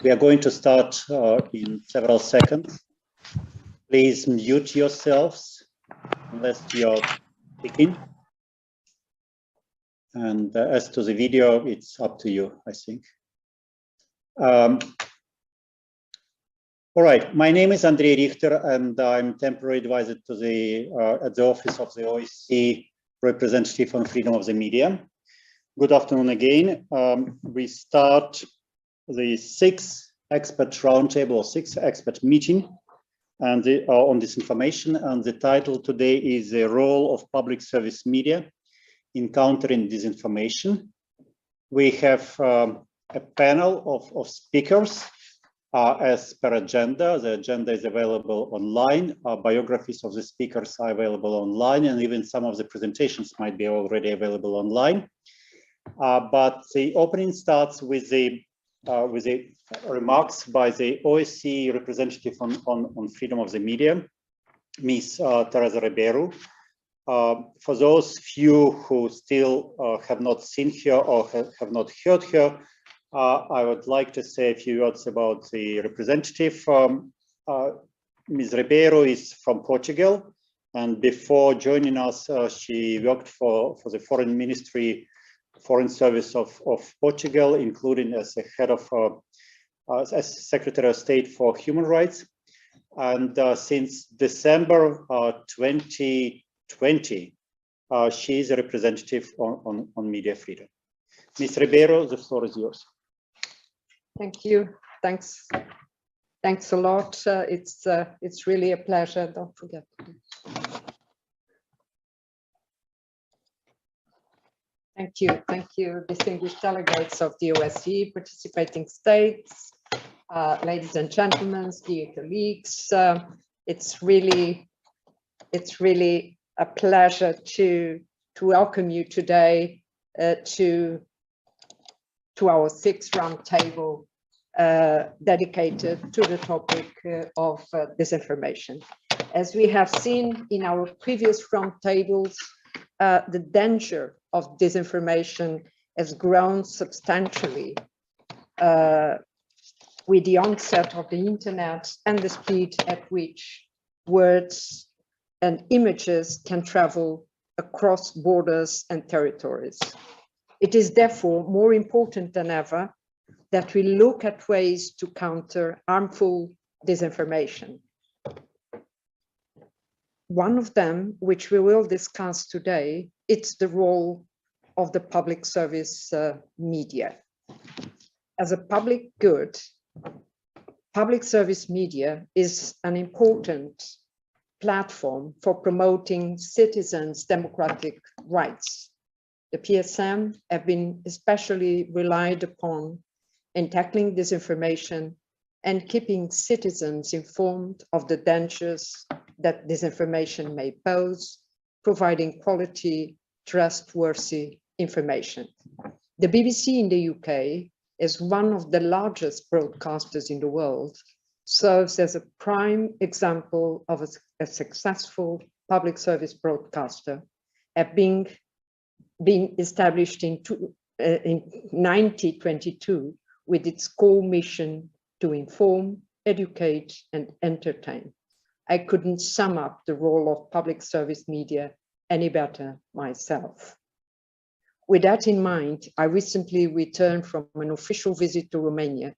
We are going to start in several seconds. Please mute yourselves unless you're speaking. And as to the video, it's up to you, I think. All right, my name is Andrei Richter, and I'm temporary advisor to the at the office of the OSCE representative on freedom of the media. Good afternoon again. We start the sixth expert roundtable or sixth expert meeting and on disinformation, and the title today is the role of public service media in countering disinformation. We have a panel of speakers as per agenda. The agenda is available online. Biographies of the speakers are available online, and even some of the presentations might be already available online. But the opening starts with the remarks by the OSCE representative on freedom of the media, Ms. Teresa Ribeiro. For those few who still have not seen her or have not heard her, I would like to say a few words about the representative. Ms. Ribeiro is from Portugal, and before joining us, she worked for the Foreign Service of Portugal, including as the head of as Secretary of State for Human Rights. And since December 2020, she is a representative on media freedom. Ms. Ribeiro, the floor is yours. Thank you. Thanks a lot. It's really a pleasure. Don't forget. Thank you, distinguished delegates of the OSCE, participating states, ladies and gentlemen, dear colleagues. It's really a pleasure to welcome you today to our sixth roundtable dedicated to the topic of disinformation. As we have seen in our previous roundtables, the danger of disinformation has grown substantially with the onset of the internet and the speed at which words and images can travel across borders and territories. It is therefore more important than ever that we look at ways to counter harmful disinformation. One of them, which we will discuss today, it's the role of the public service media. As a public good, public service media is an important platform for promoting citizens' democratic rights. The PSM have been especially relied upon in tackling disinformation and keeping citizens informed of the dangers that disinformation may pose, providing quality, trustworthy information. The BBC in the UK, as one of the largest broadcasters in the world, serves as a prime example of a successful public service broadcaster, having been established in 1922 with its core mission to inform, educate, and entertain. I couldn't sum up the role of public service media any better myself. With that in mind, I recently returned from an official visit to Romania,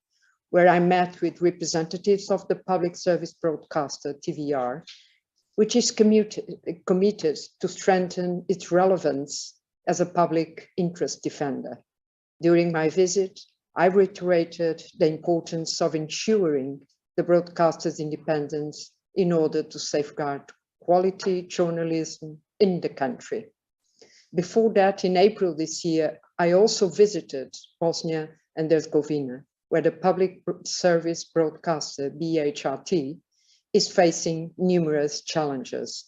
where I met with representatives of the public service broadcaster, TVR, which is committed to strengthen its relevance as a public interest defender. During my visit, I reiterated the importance of ensuring the broadcaster's independence in order to safeguard quality journalism in the country. Before that, in April this year, I also visited Bosnia and Herzegovina, where the public service broadcaster, BHRT, is facing numerous challenges.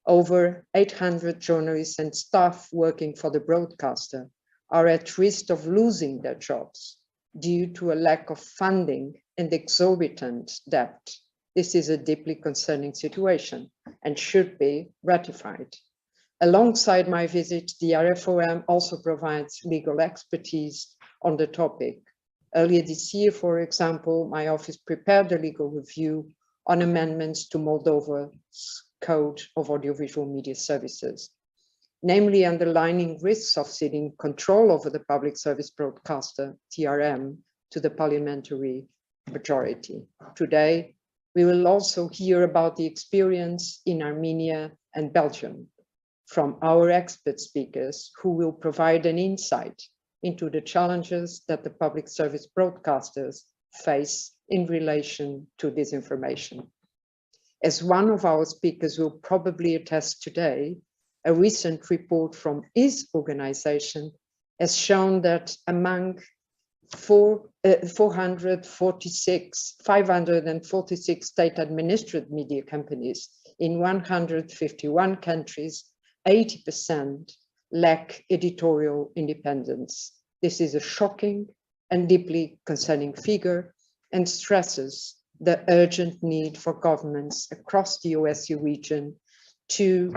Over 800 journalists and staff working for the broadcaster are at risk of losing their jobs due to a lack of funding and exorbitant debt. This is a deeply concerning situation and should be ratified. Alongside my visit, the RFOM also provides legal expertise on the topic. Earlier this year, for example, my office prepared a legal review on amendments to Moldova's Code of Audiovisual Media Services, namely underlining risks of ceding control over the public service broadcaster, TRM, to the parliamentary majority. Today, we will also hear about the experience in Armenia and Belgium from our expert speakers, who will provide an insight into the challenges that the public service broadcasters face in relation to disinformation. As one of our speakers will probably attest today, a recent report from his organization has shown that among 546 state-administered media companies in 151 countries, 80% lack editorial independence. This is a shocking and deeply concerning figure and stresses the urgent need for governments across the OSCE region to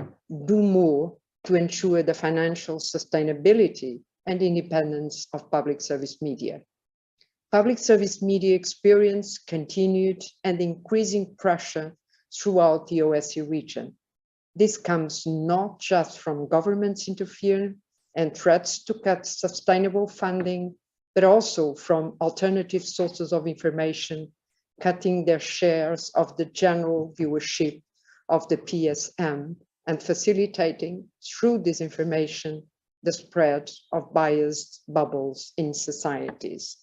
do more to ensure the financial sustainability and independence of public service media. Public service media experience continued and increasing pressure throughout the OSCE region. This comes not just from governments interfering and threats to cut sustainable funding, but also from alternative sources of information, cutting their shares of the general viewership of the PSM and facilitating, through disinformation, the spread of biased bubbles in societies.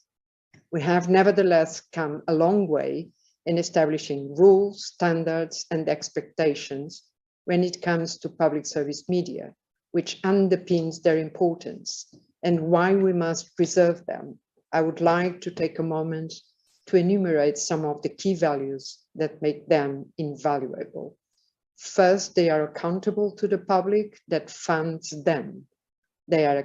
We have nevertheless come a long way in establishing rules, standards, and expectations when it comes to public service media, which underpins their importance and why we must preserve them. I would like to take a moment to enumerate some of the key values that make them invaluable. First, they are accountable to the public that funds them. They are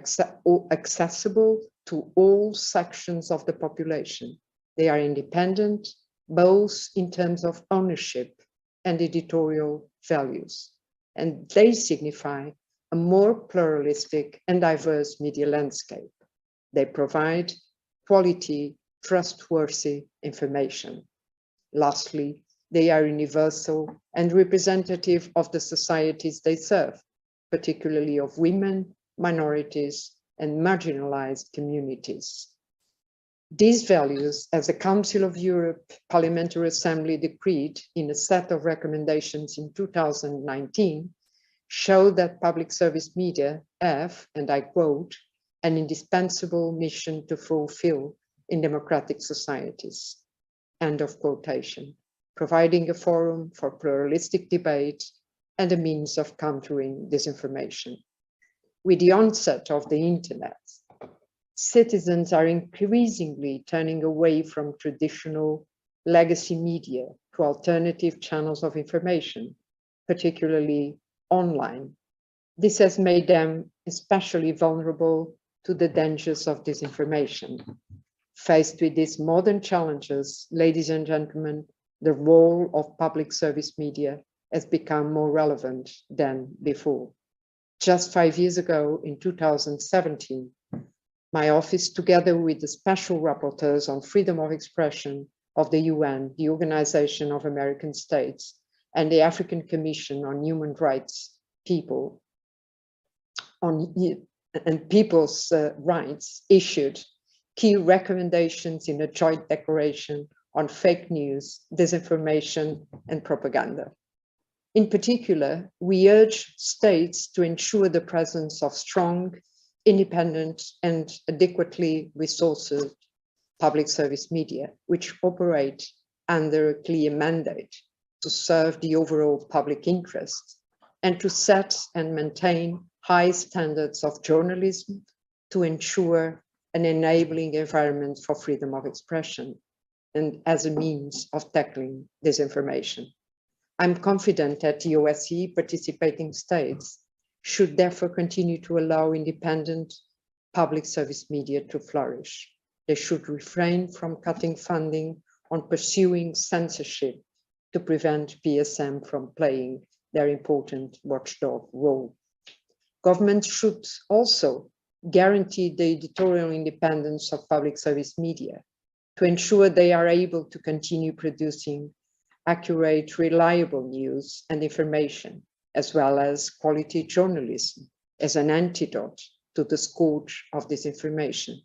accessible to all sections of the population. They are independent, both in terms of ownership and editorial values. And they signify a more pluralistic and diverse media landscape. They provide quality, trustworthy information. Lastly, they are universal and representative of the societies they serve, particularly of women, minorities, and marginalized communities. These values, as the Council of Europe Parliamentary Assembly decreed in a set of recommendations in 2019, show that public service media have, and I quote, an indispensable mission to fulfill in democratic societies, end of quotation, providing a forum for pluralistic debate and a means of countering disinformation. With the onset of the internet, citizens are increasingly turning away from traditional legacy media to alternative channels of information, particularly online. This has made them especially vulnerable to the dangers of disinformation. Faced with these modern challenges, ladies and gentlemen, the role of public service media has become more relevant than before. Just 5 years ago, in 2017, my office, together with the special rapporteurs on freedom of expression of the UN, the Organization of American States, and the African Commission on Human Rights, People's Rights, issued key recommendations in a joint declaration on fake news, disinformation, and propaganda. In particular, we urge states to ensure the presence of strong, independent, and adequately resourced public service media, which operate under a clear mandate to serve the overall public interest and to set and maintain high standards of journalism to ensure an enabling environment for freedom of expression and as a means of tackling disinformation. I'm confident that the OSCE participating states should therefore continue to allow independent public service media to flourish. They should refrain from cutting funding on pursuing censorship to prevent PSM from playing their important watchdog role. Governments should also guarantee the editorial independence of public service media to ensure they are able to continue producing accurate, reliable news and information, as well as quality journalism as an antidote to the scourge of disinformation,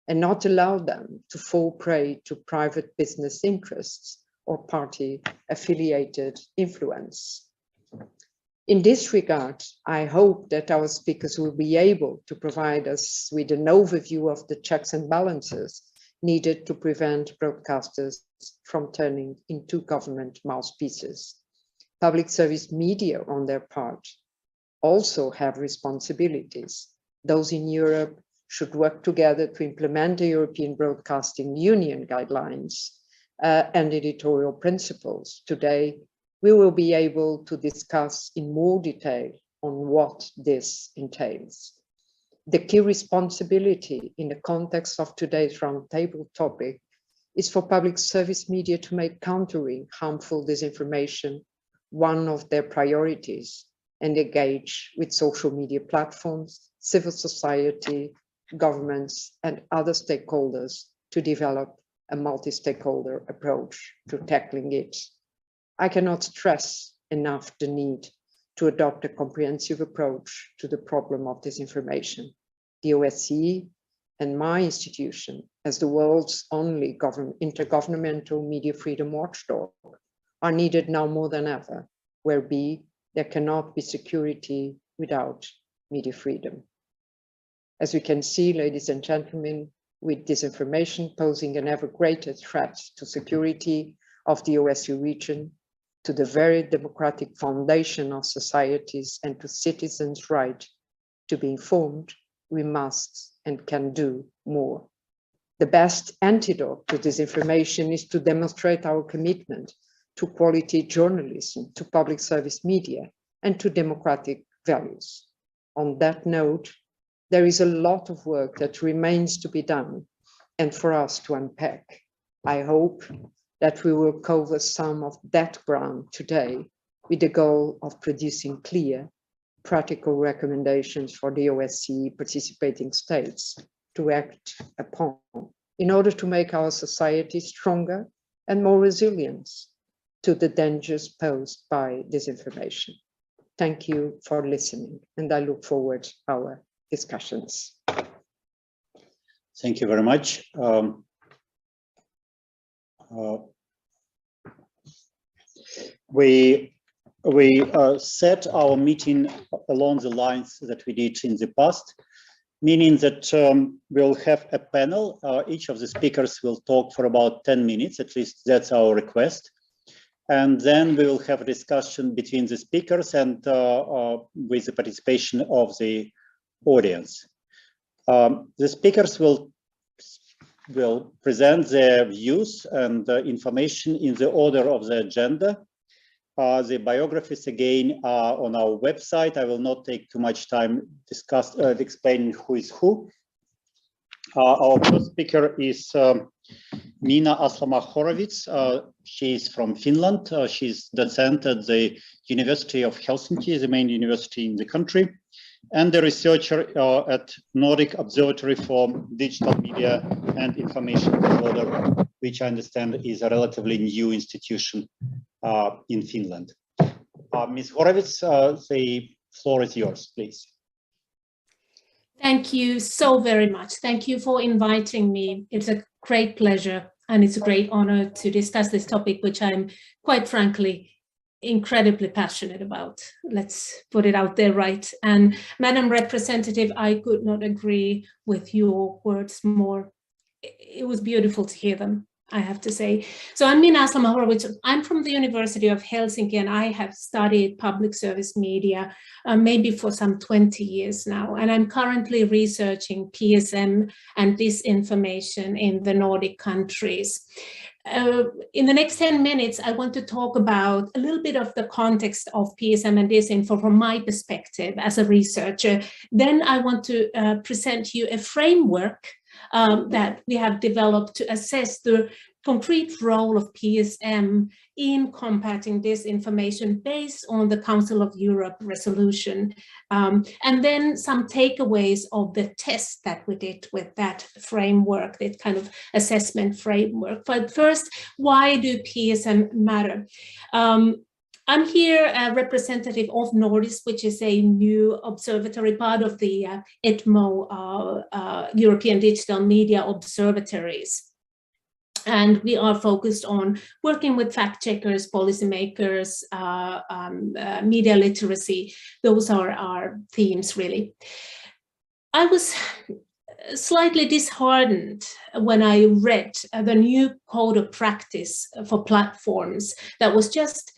and not allow them to fall prey to private business interests or party-affiliated influence. In this regard, I hope that our speakers will be able to provide us with an overview of the checks and balances needed to prevent broadcasters from turning into government mouthpieces. Public service media, on their part, also have responsibilities. Those in Europe should work together to implement the European Broadcasting Union guidelines and editorial principles. Today, we will be able to discuss in more detail on what this entails. The key responsibility in the context of today's roundtable topic is for public service media to make countering harmful disinformation one of their priorities and engage with social media platforms, civil society, governments, and other stakeholders to develop a multi-stakeholder approach to tackling it. I cannot stress enough the need to adopt a comprehensive approach to the problem of disinformation. The OSCE and my institution, as the world's only intergovernmental media freedom watchdog, are needed now more than ever, where there cannot be security without media freedom. As we can see, ladies and gentlemen, with disinformation posing an ever greater threat to security of the OSCE region, to the very democratic foundation of societies and to citizens' right to be informed, we must and can do more. The best antidote to disinformation is to demonstrate our commitment to quality journalism, to public service media, and to democratic values. On that note, there is a lot of work that remains to be done and for us to unpack. I hope that we will cover some of that ground today with the goal of producing clear, practical recommendations for the OSCE participating states to act upon in order to make our society stronger and more resilient to the dangers posed by disinformation. Thank you for listening, and I look forward to our discussions. Thank you very much. We set our meeting along the lines that we did in the past, meaning that we'll have a panel. Each of the speakers will talk for about 10 minutes, at least that's our request. And then we will have a discussion between the speakers and with the participation of the audience. The speakers will present their views and information in the order of the agenda. The biographies again are on our website. I will not take too much time explaining who is who. Our first speaker is Nina Aslama-Horowitz. She is from Finland. She's docent at the University of Helsinki, the main university in the country, and a researcher at Nordic Observatory for Digital Media and Information Disorder, which I understand is a relatively new institution in Finland. Ms. Horowitz, the floor is yours, please. Thank you so very much. Thank you for inviting me. It's a great pleasure and it's a great honor to discuss this topic, which I'm quite frankly incredibly passionate about. Let's put it out there, right? And Madam Representative, I could not agree with your words more. It was beautiful to hear them, I have to say. So I'm Nina Aslama-Horowitz. I'm from the University of Helsinki, and I have studied public service media maybe for some 20 years now. And I'm currently researching PSM and disinformation in the Nordic countries. In the next 10 minutes, I want to talk about a little bit of the context of PSM and disinfo from my perspective as a researcher. Then I want to present you a framework that we have developed to assess the concrete role of PSM in combating disinformation based on the Council of Europe resolution, and then some takeaways of the test that we did with that framework, that kind of assessment framework. But first, why do PSM matter? I'm here a representative of Nordis, which is a new observatory, part of the EDMO, European Digital Media Observatories. And we are focused on working with fact checkers, policymakers, media literacy. Those are our themes, really. I was slightly disheartened when I read the new code of practice for platforms that was just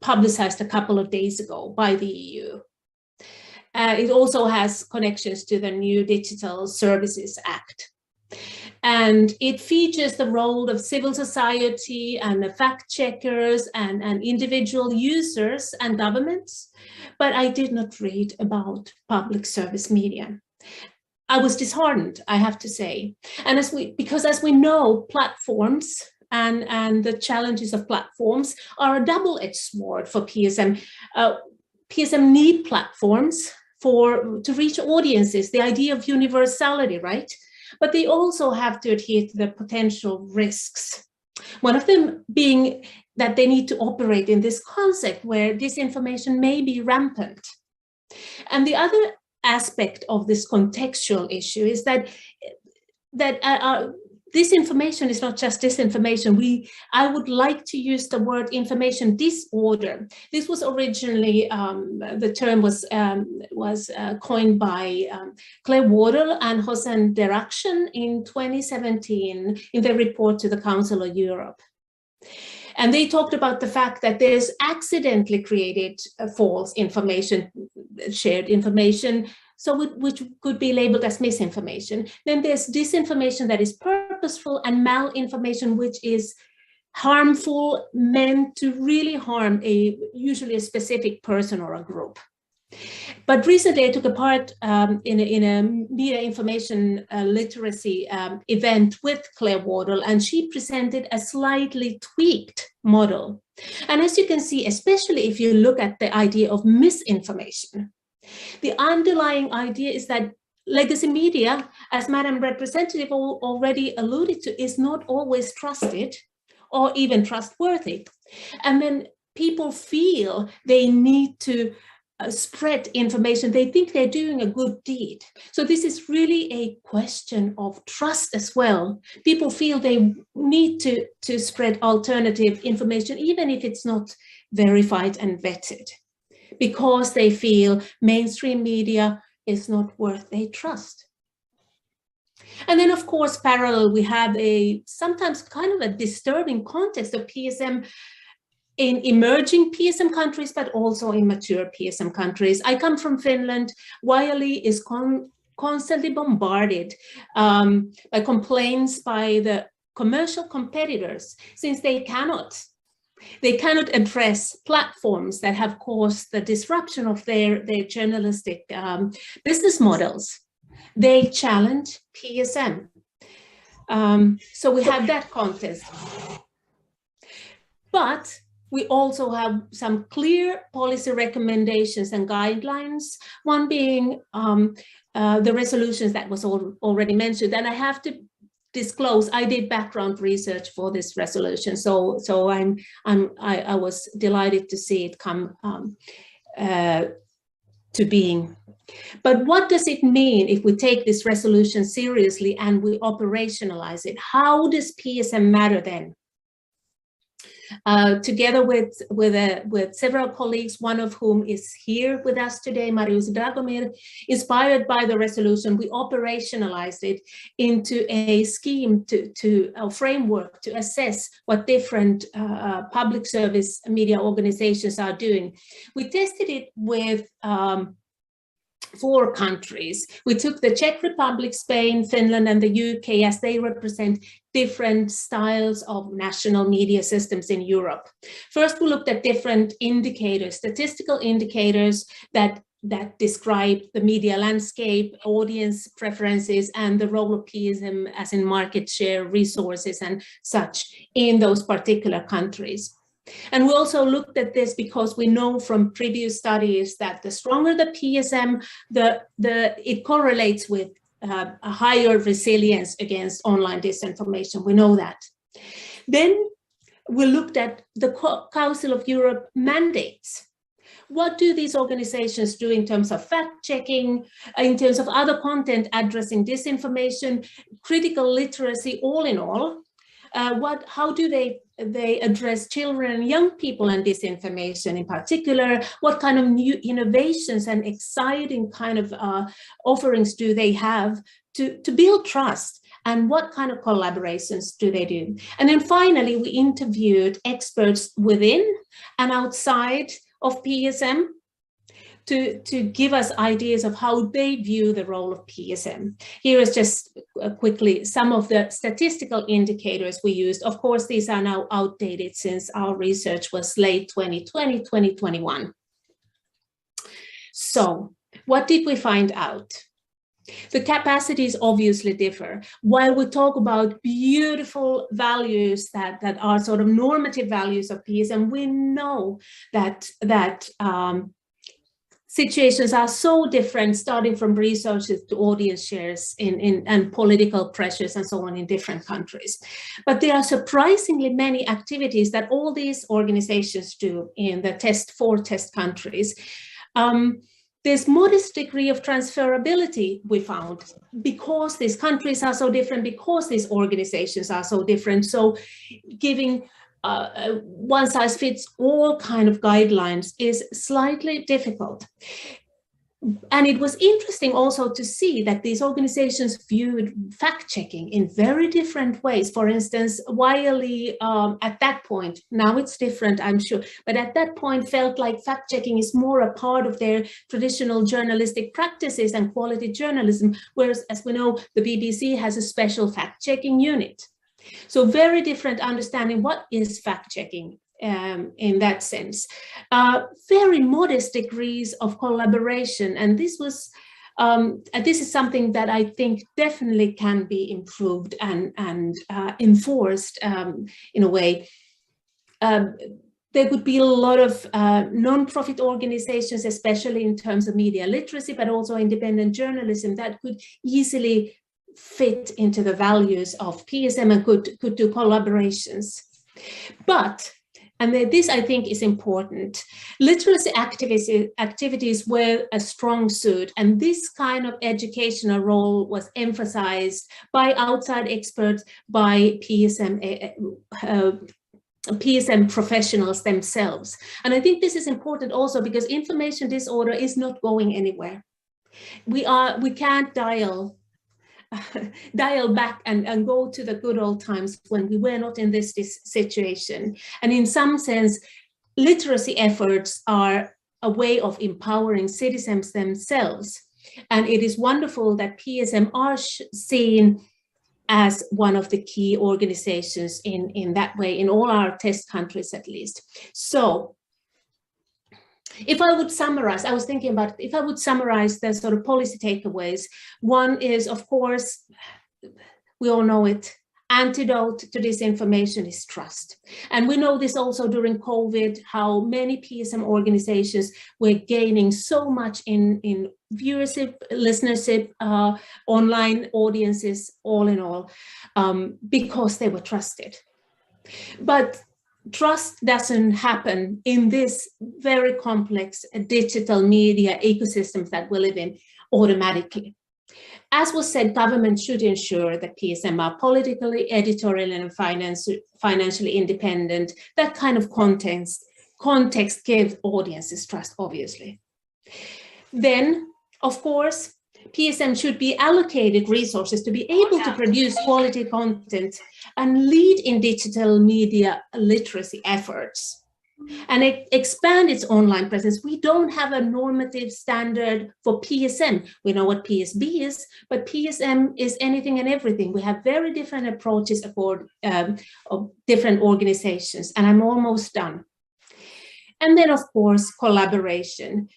publicized a couple of days ago by the EU. It also has connections to the new Digital Services Act. And it features the role of civil society and the fact checkers and individual users and governments, but I did not read about public service media. I was disheartened, I have to say. And because as we know, platforms and the challenges of platforms are a double-edged sword for PSM. PSM need platforms to reach audiences, the idea of universality, right? But they also have to adhere to the potential risks. One of them being that they need to operate in this concept where disinformation may be rampant. And the other aspect of this contextual issue is that disinformation is not just disinformation. I would like to use the word information disorder. This was originally, the term was coined by Claire Wardle and Hossein Derakhshan in 2017 in their report to the Council of Europe. And they talked about the fact that there's accidentally created false information, shared information, so which could be labeled as misinformation. Then there's disinformation that is purposeful and malinformation, which is harmful, meant to really harm usually a specific person or a group. But recently I took a part in a media information literacy event with Claire Wardle, and she presented a slightly tweaked model. And as you can see, especially if you look at the idea of misinformation, the underlying idea is that legacy media, as Madam Representative already alluded to, is not always trusted or even trustworthy. And then people feel they need to spread information. They think they're doing a good deed. So this is really a question of trust as well. People feel they need to spread alternative information, even if it's not verified and vetted, because they feel mainstream media is not worth their trust. And then, of course, parallel, we have sometimes kind of a disturbing context of PSM in emerging PSM countries, but also in mature PSM countries. I come from Finland. YLE is constantly bombarded by complaints by the commercial competitors, since they cannot address platforms that have caused the disruption of their journalistic business models. They challenge PSM. So we have that context. But we also have some clear policy recommendations and guidelines, one being the resolutions that was already mentioned. And I have to disclose, I did background research for this resolution, so I was delighted to see it come to being. But what does it mean if we take this resolution seriously and we operationalize it? How does PSM matter then? Together with several colleagues, one of whom is here with us today, Marius Dragomir, inspired by the resolution, we operationalized it into a scheme, a framework to assess what different public service media organizations are doing. We tested it with 4 countries. We took the Czech Republic, Spain, Finland, and the UK, as they represent different styles of national media systems in Europe. First, we looked at different indicators, statistical indicators that that describe the media landscape, audience preferences, and the role of PSM as in market share, resources, and such in those particular countries. And we also looked at this because we know from previous studies that the stronger the PSM, it correlates with a higher resilience against online disinformation. We know that. Then we looked at the Council of Europe mandates. What do these organizations do in terms of fact-checking, in terms of other content addressing disinformation, critical literacy, all in all? How do they address children and young people and disinformation in particular? What kind of new innovations and exciting kind of offerings do they have to build trust? And what kind of collaborations do they do? And then finally, we interviewed experts within and outside of PSM to give us ideas of how they view the role of PSM. Here is just quickly some of the statistical indicators we used. Of course, these are now outdated since our research was late 2020, 2021. So what did we find out? The capacities obviously differ. While we talk about beautiful values that are sort of normative values of PSM, we know that situations are so different, starting from resources to audience shares and political pressures and so on in different countries. But there are surprisingly many activities that all these organizations do in the four test countries. There's modest degree of transferability we found because these countries are so different, because these organizations are so different. So giving one size fits all kind of guidelines is slightly difficult. And it was interesting also to see that these organizations viewed fact-checking in very different ways. For instance, Wiley at that point, now it's different, I'm sure, but at that point felt like fact-checking is more a part of their traditional journalistic practices and quality journalism, whereas, as we know, the BBC has a special fact-checking unit. So very different understanding what is fact-checking in that sense. Very modest degrees of collaboration, and this is something that I think definitely can be improved and enforced in a way. There could be a lot of non-profit organizations, especially in terms of media literacy, but also independent journalism that could easily fit into the values of PSM and could do collaborations. But, and this I think is important, literacy activities were a strong suit, and this kind of educational role was emphasized by outside experts, by PSM professionals themselves. And I think this is important also because information disorder is not going anywhere. We can't dial back and go to the good old times when we were not in this situation. And in some sense, literacy efforts are a way of empowering citizens themselves. And it is wonderful that PSM are seen as one of the key organizations in that way, in all our test countries at least. So if I would summarize, I was thinking about if I would summarize the sort of policy takeaways, one is, of course, we all know it, antidote to disinformation is trust. And we know this also during COVID, how many PSM organizations were gaining so much in viewership, listenership, online audiences, all in all, because they were trusted. But trust doesn't happen in this very complex digital media ecosystem that we live in automatically. As was said, government should ensure that PSM are politically, editorially, and financially independent. That kind of context gives audiences trust, obviously. Then, of course, PSM should be allocated resources to be able to produce quality content and lead in digital media literacy efforts and expand its online presence. We don't have a normative standard for PSM. We know what PSB is, but PSM is anything and everything. We have very different approaches for different organizations, and I'm almost done. And then, of course, collaboration.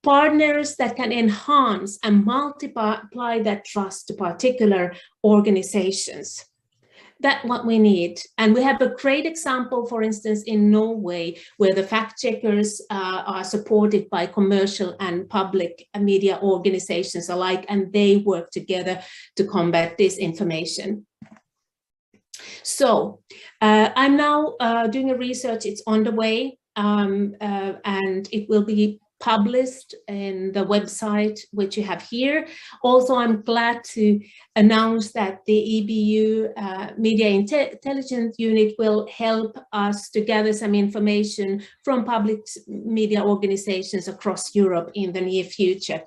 partners that can enhance and multiply that trust to particular organizations. That's what we need. And we have a great example, for instance, in Norway, where the fact checkers are supported by commercial and public media organizations alike, and they work together to combat disinformation. So I'm now doing a research, it's on the way, and it will be published in the website which you have here. Also, I'm glad to announce that the EBU Media Intelligence Unit will help us to gather some information from public media organizations across Europe in the near future.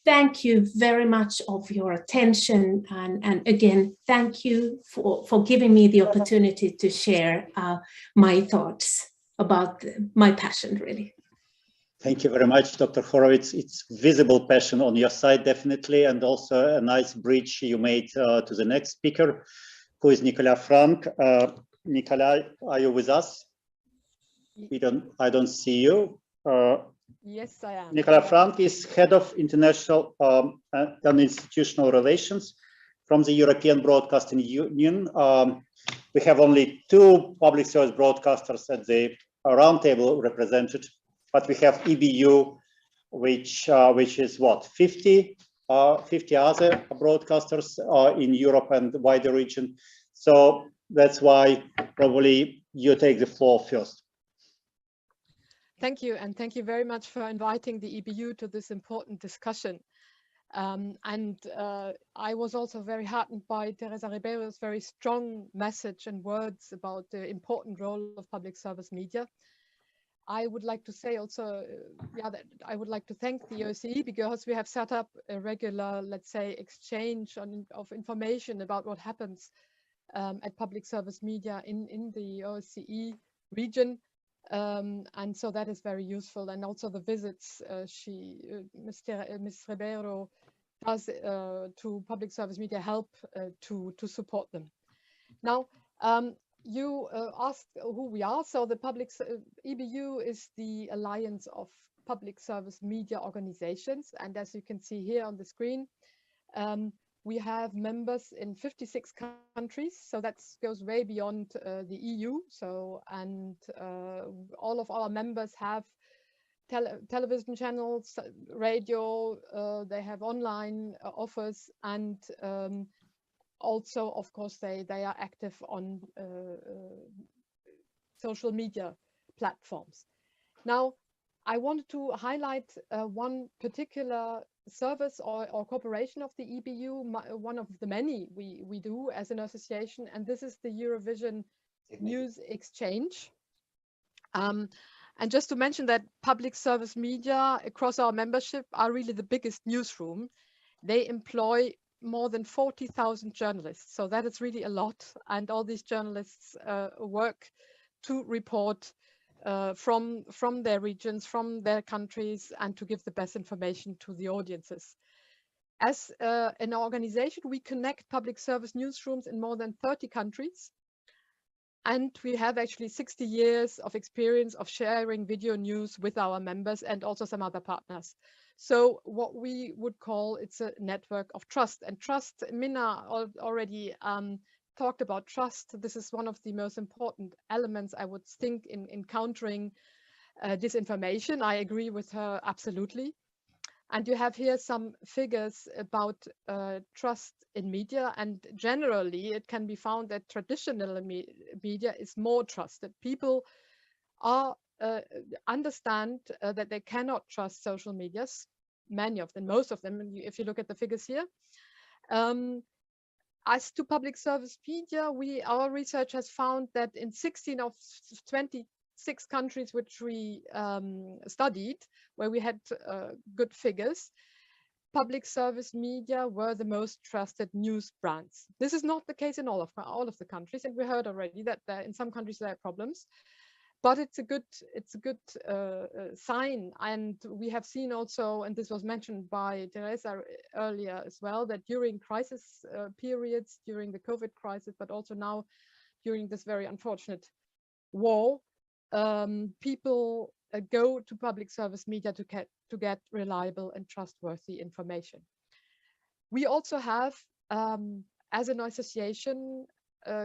Thank you very much of your attention, and again, thank you for giving me the opportunity to share my thoughts about my passion, really. Thank you very much, Dr. Horowitz. It's visible passion on your side, definitely, and also a nice bridge you made to the next speaker, who is Nicolas Frank. Nicolas, are you with us? I don't see you. Yes, I am. Nicolas Frank is head of international and institutional relations from the European Broadcasting Union. We have only 2 public service broadcasters at the roundtable represented, but we have EBU, which is what, 50 other broadcasters in Europe and the wider region. So that's why probably you take the floor first. Thank you, and thank you very much for inviting the EBU to this important discussion. I was also very heartened by Teresa Ribeiro's very strong message and words about the important role of public service media. I would like to say also, that I would like to thank the OSCE, because we have set up a regular, let's say, exchange of information about what happens at public service media in the OSCE region. And so that is very useful, and also the visits Ms. Ribeiro does to public service media help to support them. Now, you asked who we are. So the EBU is the Alliance of Public Service Media Organizations, and as you can see here on the screen, we have members in 56 countries, so that goes way beyond the EU. So, and all of our members have television channels, radio, they have online offers, and also, of course, they are active on social media platforms. Now, I wanted to highlight one particular service or cooperation of the EBU, one of the many we do as an association, and this is the Eurovision News Exchange. And just to mention that public service media across our membership are really the biggest newsroom. They employ more than 40,000 journalists, so that is really a lot, and all these journalists work to report from their regions, from their countries, and to give the best information to the audiences. As an organization, we connect public service newsrooms in more than 30 countries. And we have actually 60 years of experience of sharing video news with our members and also some other partners. So what we would call, it's a network of trust. And trust, Minna already talked about trust. This is one of the most important elements, I would think, in countering disinformation. I agree with her absolutely. And you have here some figures about trust in media, and generally it can be found that traditional media is more trusted. People understand that they cannot trust social medias, many of them, most of them, if you look at the figures here. As to public service media, our research has found that in 16 of 26 countries which we studied, where we had good figures, public service media were the most trusted news brands. This is not the case in all of the countries, and we heard already that in some countries there are problems. But it's a good sign, and we have seen also, and this was mentioned by Teresa earlier as well, that during crisis periods, during the COVID crisis, but also now during this very unfortunate war, people go to public service media to get reliable and trustworthy information. We also have, as an association,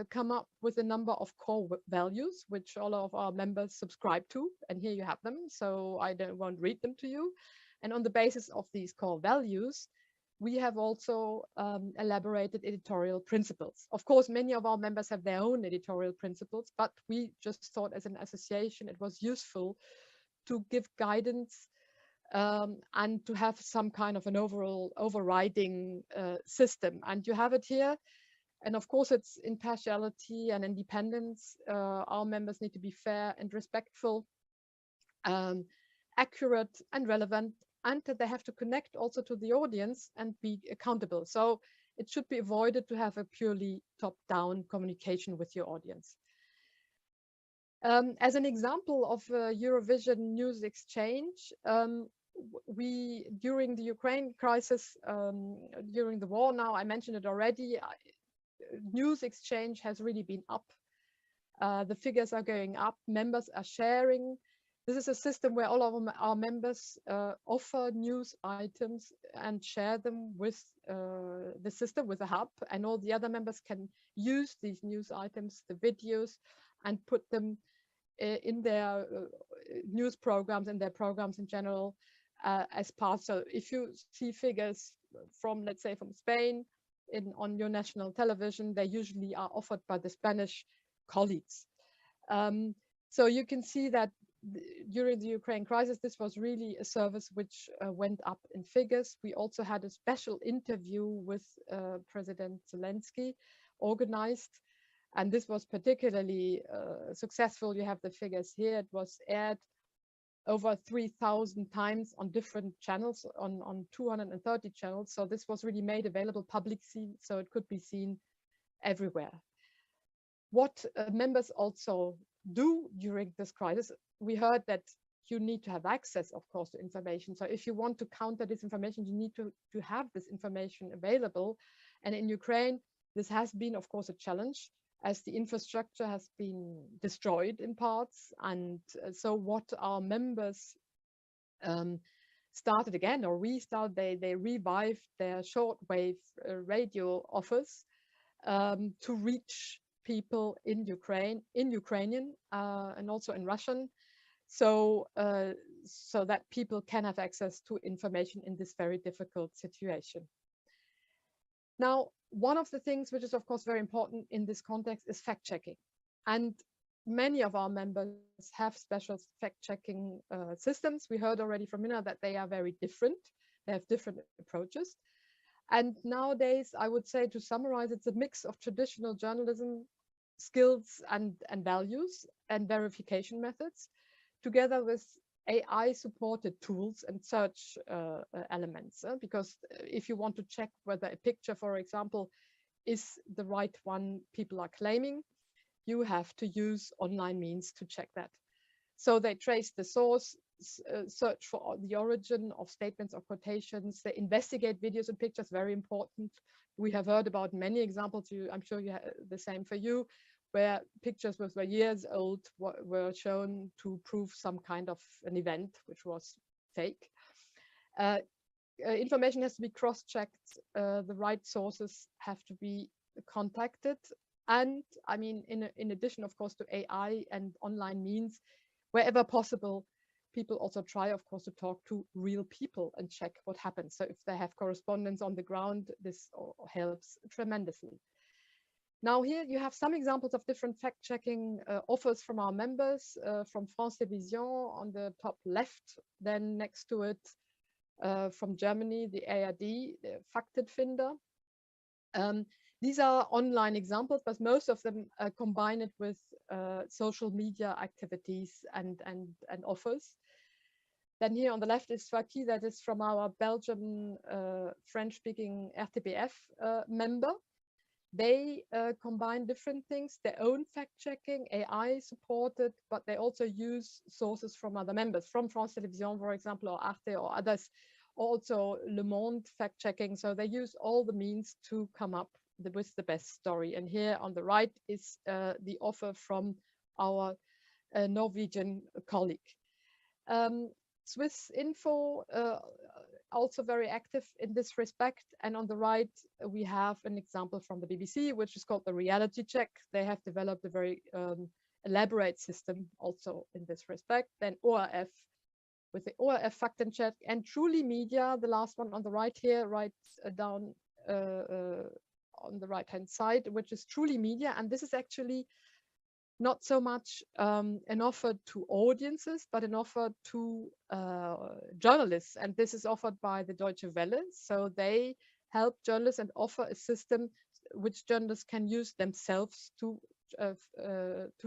come up with a number of core values, which all of our members subscribe to. And here you have them, so I won't read them to you. And on the basis of these core values, we have also elaborated editorial principles. Of course, many of our members have their own editorial principles, but we just thought as an association it was useful to give guidance and to have some kind of an overall overriding system. And you have it here. And of course, it's impartiality and independence. Our members need to be fair and respectful, accurate and relevant, and that they have to connect also to the audience and be accountable. So it should be avoided to have a purely top-down communication with your audience. As an example of Eurovision news exchange, we, during the Ukraine crisis, during the war now, I mentioned it already, news exchange has really been up. The figures are going up, members are sharing. This is a system where all of our members offer news items and share them with the system, with the hub, and all the other members can use these news items, the videos, and put them in their news programs and their programs in general as part. So if you see figures from, let's say, from Spain on your national television, they usually are offered by the Spanish colleagues. So you can see that during the Ukraine crisis, this was really a service which went up in figures. We also had a special interview with President Zelensky organized, and this was particularly successful. You have the figures here. It was aired over 3,000 times on different channels, on 230 channels. So this was really made available publicly, so it could be seen everywhere. What members also do during this crisis, we heard that you need to have access, of course, to information. So if you want to counter disinformation, you need to have this information available. And in Ukraine, this has been, of course, a challenge, as the infrastructure has been destroyed in parts. And so what our members started again, or restarted, they revived their shortwave radio offers to reach people in Ukraine, in Ukrainian and also in Russian, so so that people can have access to information in this very difficult situation. Now, one of the things which is, of course, very important in this context is fact-checking. And many of our members have special fact-checking systems. We heard already from Minna that they are very different. They have different approaches. And nowadays, I would say, to summarize, it's a mix of traditional journalism skills and values and verification methods, together with AI-supported tools and search elements. Because if you want to check whether a picture, for example, is the right one people are claiming, you have to use online means to check that. So they trace the source, search for the origin of statements or quotations. They investigate videos and pictures, very important. We have heard about many examples. I'm sure you have the same for you, where pictures which were years old were shown to prove some kind of an event which was fake. Information has to be cross-checked. The right sources have to be contacted. And I mean, in addition, of course, to AI and online means, wherever possible, people also try, of course, to talk to real people and check what happens. So if they have correspondence on the ground, this helps tremendously. Now here you have some examples of different fact-checking offers from our members, from France Télévisions on the top left, then next to it from Germany, the ARD, the Faktenfinder. These are online examples, but most of them combine it with social media activities and offers. Then here on the left is Swaki, that is from our Belgian French-speaking RTBF member. They combine different things, their own fact-checking, AI supported, but they also use sources from other members, from France Télévisions, for example, or Arte or others, also Le Monde fact-checking. So they use all the means to come up with the best story. And here on the right is the offer from our Norwegian colleague. Swiss Info also very active in this respect. And on the right, we have an example from the BBC, which is called the Reality Check. They have developed a very elaborate system also in this respect. Then ORF with the ORF Faktencheck, and Truly Media, the last one on the right here, right down on the right hand side, which is Truly Media. And this is actually not so much an offer to audiences, but an offer to journalists. And this is offered by the Deutsche Welle. So they help journalists and offer a system which journalists can use themselves to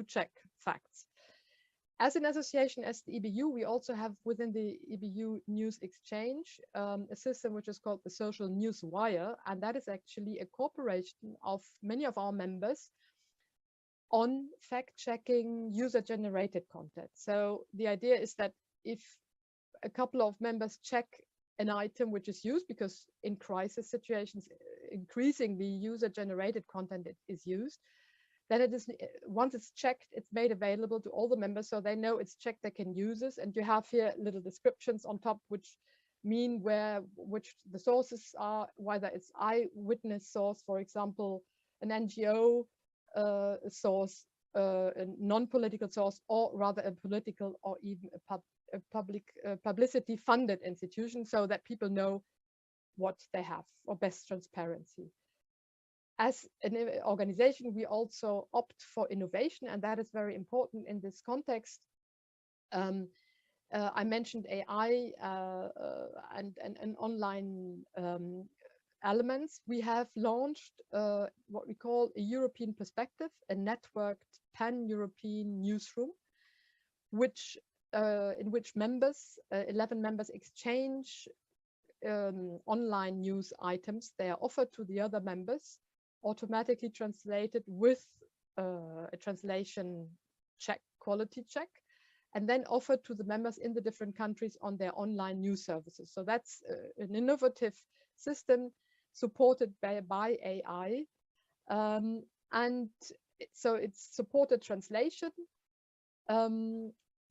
check facts. As an association, as the EBU, we also have within the EBU News Exchange a system which is called the Social News Wire, and that is actually a cooperation of many of our members on fact-checking user-generated content. So the idea is that if a couple of members check an item which is used, because in crisis situations, increasingly user-generated content is used, then it is, once it's checked, it's made available to all the members, so they know it's checked, they can use it. And you have here little descriptions on top which mean which the sources are, whether it's eyewitness source, for example, an NGO source, a non-political source, or rather a political or even a public publicity funded institution, so that people know what they have, or best transparency. As an organization, we also opt for innovation, and that is very important in this context. I mentioned AI and online elements. We have launched what we call a European perspective, a networked pan-European newsroom, in which members, 11 members, exchange online news items. They are offered to the other members, automatically translated with a translation check, quality check, and then offered to the members in the different countries on their online news services. So that's an innovative system supported by AI. And so it's supported translation,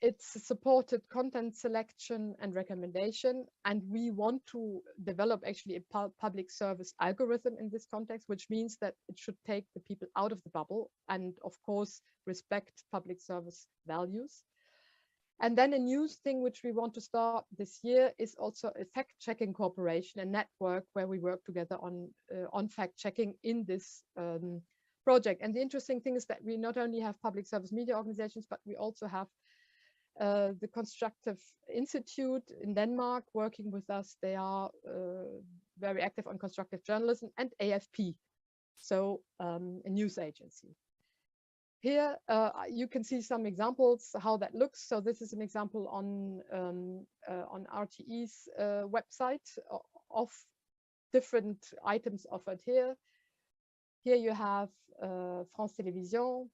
it's supported content selection and recommendation, and we want to develop actually a public service algorithm in this context, which means that it should take the people out of the bubble and of course respect public service values. And then a new thing which we want to start this year is also a fact-checking cooperation, a network where we work together on fact-checking in this project. And the interesting thing is that we not only have public service media organizations, but we also have the Constructive Institute in Denmark working with us. They are very active on constructive journalism, and AFP, so a news agency. Here you can see some examples how that looks. So this is an example on RTE's website of different items offered here. Here you have France Télévisions,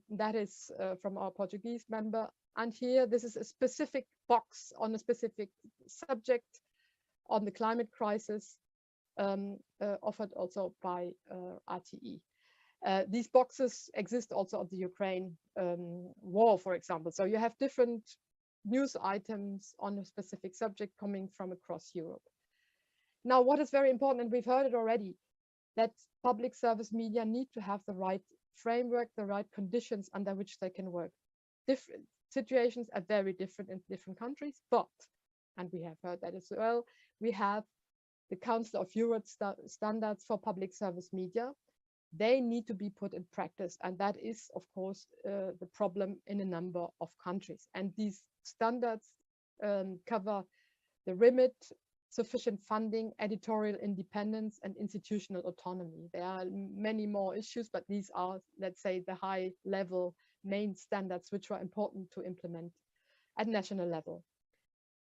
that is from our Portuguese member. And here, this is a specific box on a specific subject on the climate crisis, offered also by RTE. These boxes exist also on the Ukraine war, for example. So you have different news items on a specific subject coming from across Europe. Now, what is very important, and we've heard it already, that public service media need to have the right framework, the right conditions under which they can work. Different situations are very different in different countries, but, and we have heard that as well, we have the Council of Europe standards for public service media. They need to be put in practice, and that is, of course, the problem in a number of countries. And these standards cover the remit, sufficient funding, editorial independence, and institutional autonomy. There are many more issues, but these are, let's say, the high-level main standards which are important to implement at national level.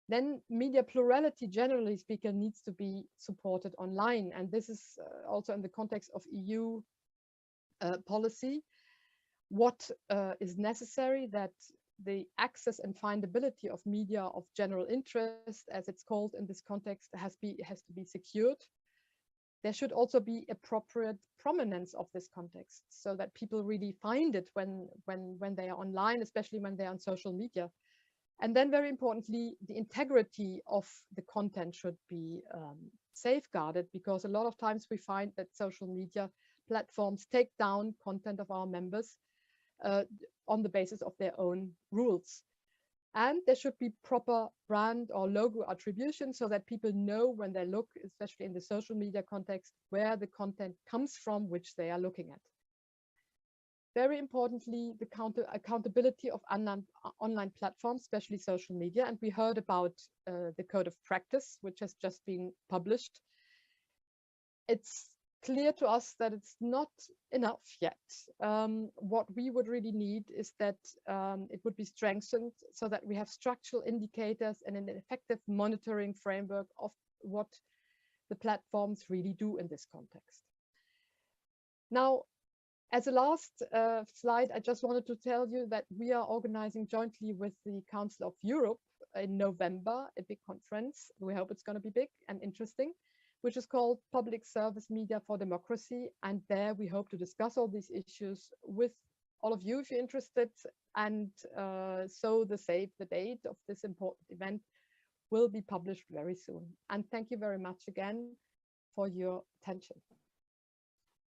Then media plurality, generally speaking, needs to be supported online. And this is also in the context of EU policy. What is necessary, that the access and findability of media of general interest, as it's called in this context, has to be secured. There should also be appropriate prominence of this context, so that people really find it when they are online, especially when they are on social media. And then very importantly, the integrity of the content should be safeguarded, because a lot of times we find that social media platforms take down content of our members on the basis of their own rules. And there should be proper brand or logo attribution so that people know when they look, especially in the social media context, where the content comes from, which they are looking at. Very importantly, the accountability of online platforms, especially social media. And we heard about the code of practice, which has just been published. It's clear to us that it's not enough yet. What we would really need is that it would be strengthened so that we have structural indicators and an effective monitoring framework of what the platforms really do in this context. Now, as a last slide, I just wanted to tell you that we are organizing jointly with the Council of Europe in November a big conference. We hope it's going to be big and interesting, which is called Public Service Media for Democracy. And there we hope to discuss all these issues with all of you if you're interested. And so the date of this important event will be published very soon. And thank you very much again for your attention.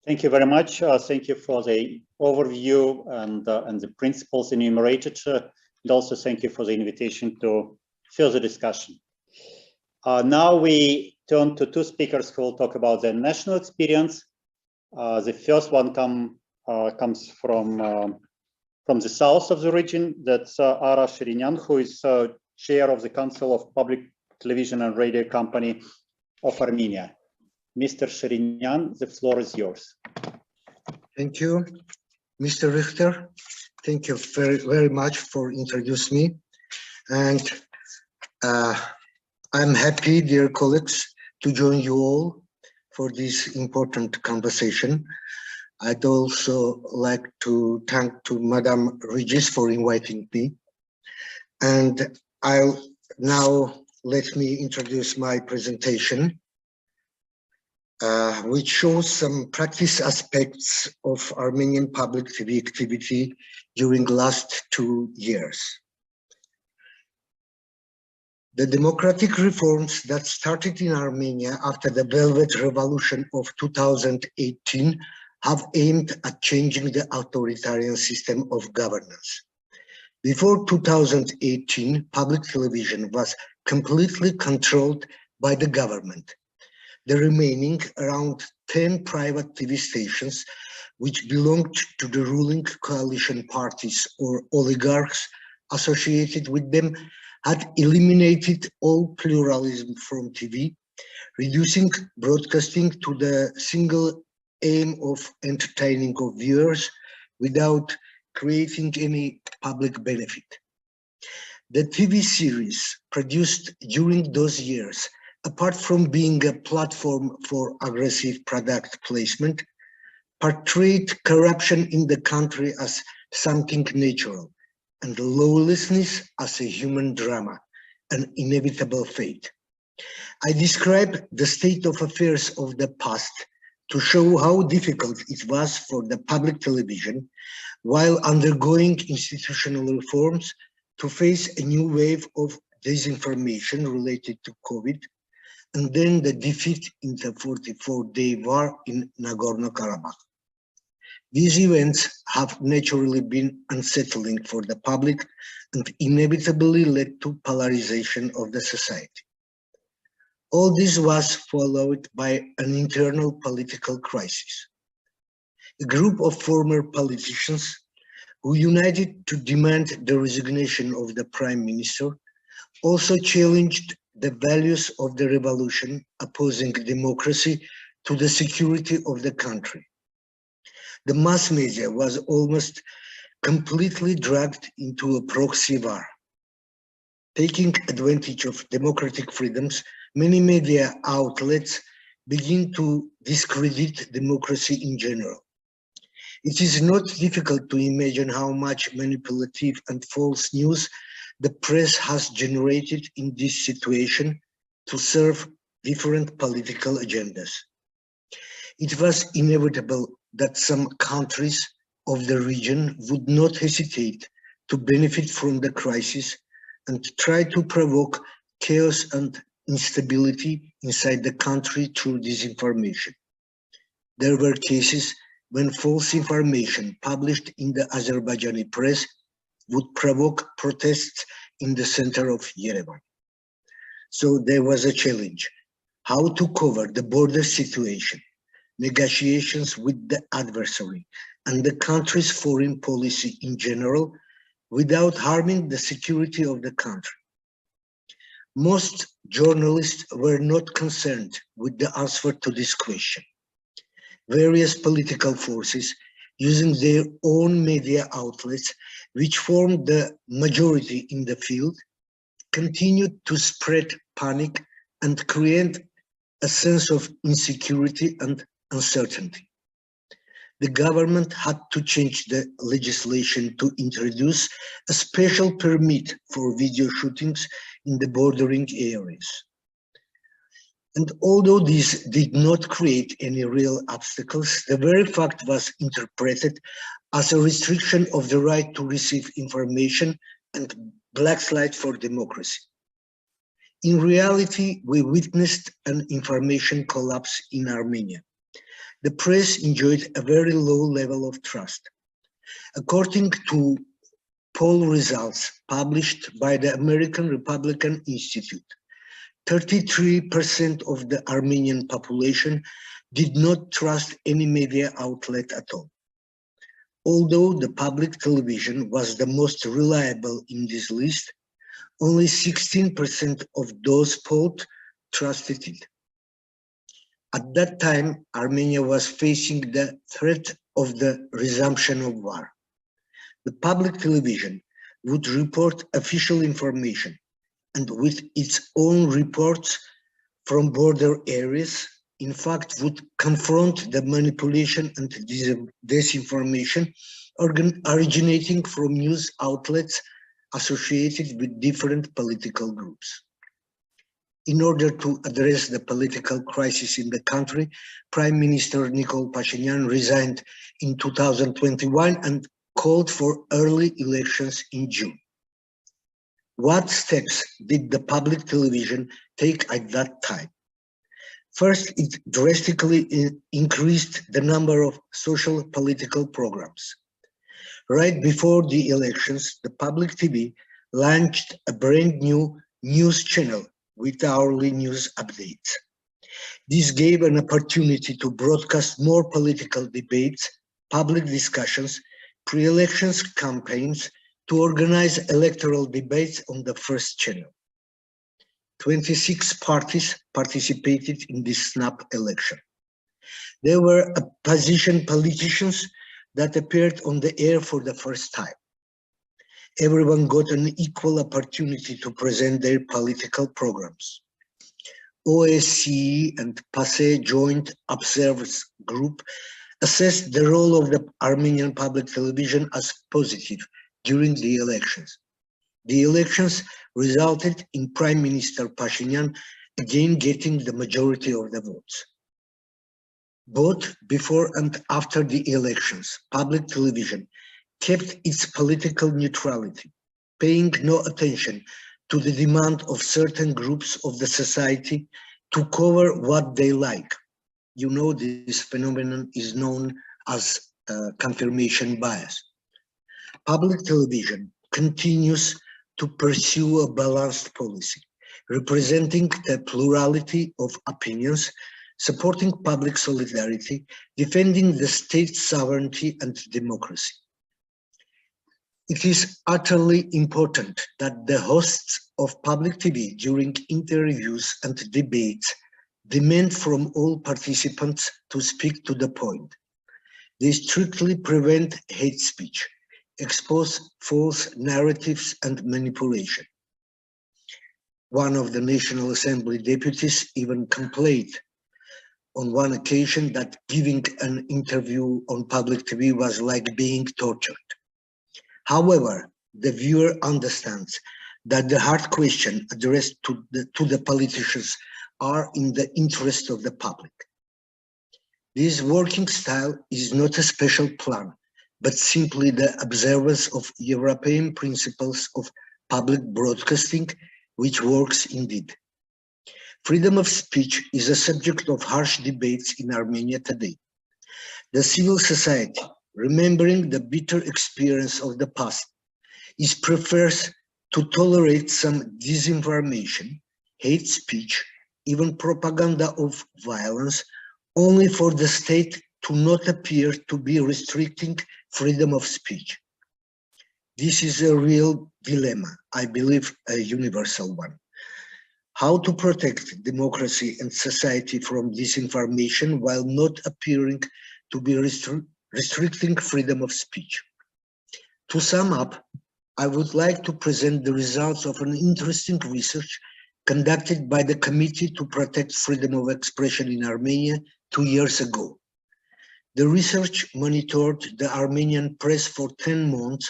Thank you very much. Thank you for the overview and the principles enumerated. And also thank you for the invitation to further discussion. Now we turn to two speakers who will talk about their national experience. The first one comes from the south of the region. That's Ara Shirinyan, who is chair of the Council of Public Television and Radio Company of Armenia. Mr. Shirinyan, the floor is yours. Thank you, Mr. Richter. Thank you very, very much for introducing me. And I'm happy, dear colleagues, to join you all for this important conversation. I'd also like to thank to Madam Regis for inviting me. And let me introduce my presentation, which shows some practice aspects of Armenian public TV activity during the last 2 years. The democratic reforms that started in Armenia after the Velvet Revolution of 2018 have aimed at changing the authoritarian system of governance. Before 2018, public television was completely controlled by the government. The remaining around 10 private TV stations, which belonged to the ruling coalition parties or oligarchs associated with them, had eliminated all pluralism from TV, reducing broadcasting to the single aim of entertaining of viewers without creating any public benefit. The TV series produced during those years, apart from being a platform for aggressive product placement, portrayed corruption in the country as something natural and lawlessness as a human drama, an inevitable fate. I describe the state of affairs of the past to show how difficult it was for the public television, while undergoing institutional reforms, to face a new wave of disinformation related to COVID, and then the defeat in the 44-day war in Nagorno-Karabakh. These events have naturally been unsettling for the public and inevitably led to polarization of the society. All this was followed by an internal political crisis. A group of former politicians who united to demand the resignation of the Prime Minister also challenged the values of the revolution, opposing democracy to the security of the country. The mass media was almost completely dragged into a proxy war. Taking advantage of democratic freedoms, many media outlets begin to discredit democracy in general. It is not difficult to imagine how much manipulative and false news the press has generated in this situation to serve different political agendas. It was inevitable that some countries of the region would not hesitate to benefit from the crisis and tried to provoke chaos and instability inside the country through disinformation. There were cases when false information published in the Azerbaijani press would provoke protests in the center of Yerevan. So there was a challenge: how to cover the border situation, negotiations with the adversary, and the country's foreign policy in general without harming the security of the country. Most journalists were not concerned with the answer to this question. Various political forces, using their own media outlets, which formed the majority in the field, continued to spread panic and create a sense of insecurity and uncertainty. The government had to change the legislation to introduce a special permit for video shootings in the bordering areas. And although this did not create any real obstacles, the very fact was interpreted as a restriction of the right to receive information and backslide for democracy. In reality, we witnessed an information collapse in Armenia. The press enjoyed a very low level of trust. According to poll results published by the American Republican Institute, 33% of the Armenian population did not trust any media outlet at all. Although the public television was the most reliable in this list, only 16% of those polled trusted it. At that time, Armenia was facing the threat of the resumption of war. The public television would report official information, and with its own reports from border areas, in fact, would confront the manipulation and disinformation originating from news outlets associated with different political groups. In order to address the political crisis in the country, Prime Minister Nikol Pashinyan resigned in 2021 and called for early elections in June. What steps did the public television take at that time? First, it drastically increased the number of social political programs. Right before the elections, the public TV launched a brand new news channel with hourly news updates. This gave an opportunity to broadcast more political debates, public discussions, pre-elections campaigns, to organize electoral debates on the first channel. 26 parties participated in this snap election. There were opposition politicians that appeared on the air for the first time. Everyone got an equal opportunity to present their political programs. OSCE and PASE Joint Observers Group assessed the role of the Armenian public television as positive during the elections. The elections resulted in Prime Minister Pashinyan again getting the majority of the votes. Both before and after the elections, public television kept its political neutrality, paying no attention to the demand of certain groups of the society to cover what they like. You know, this phenomenon is known as confirmation bias. Public television continues to pursue a balanced policy, representing the plurality of opinions, supporting public solidarity, defending the state's sovereignty and democracy. It is utterly important that the hosts of public TV during interviews and debates demand from all participants to speak to the point. They strictly prevent hate speech, expose false narratives and manipulation. One of the National Assembly deputies even complained on one occasion that giving an interview on public TV was like being tortured. However, the viewer understands that the hard question addressed to the politicians are in the interest of the public. This working style is not a special plan, but simply the observance of European principles of public broadcasting, which works indeed. Freedom of speech is a subject of harsh debates in Armenia today. The civil society, remembering the bitter experience of the past, prefers to tolerate some disinformation, hate speech, even propaganda of violence, only for the state to not appear to be restricting freedom of speech. This is a real dilemma, I believe a universal one. How to protect democracy and society from disinformation while not appearing to be restricting freedom of speech. To sum up, I would like to present the results of an interesting research conducted by the Committee to Protect Freedom of Expression in Armenia 2 years ago. The research monitored the Armenian press for 10 months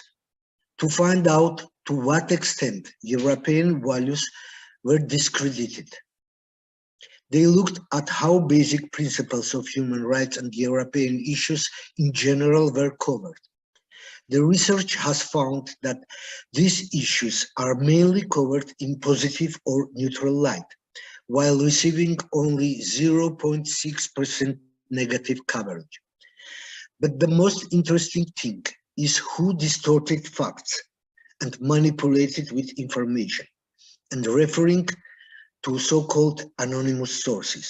to find out to what extent European values were discredited. They looked at how basic principles of human rights and European issues in general were covered. The research has found that these issues are mainly covered in positive or neutral light, while receiving only 0.6% negative coverage. But the most interesting thing is who distorted facts and manipulated with information, and referring to so-called anonymous sources.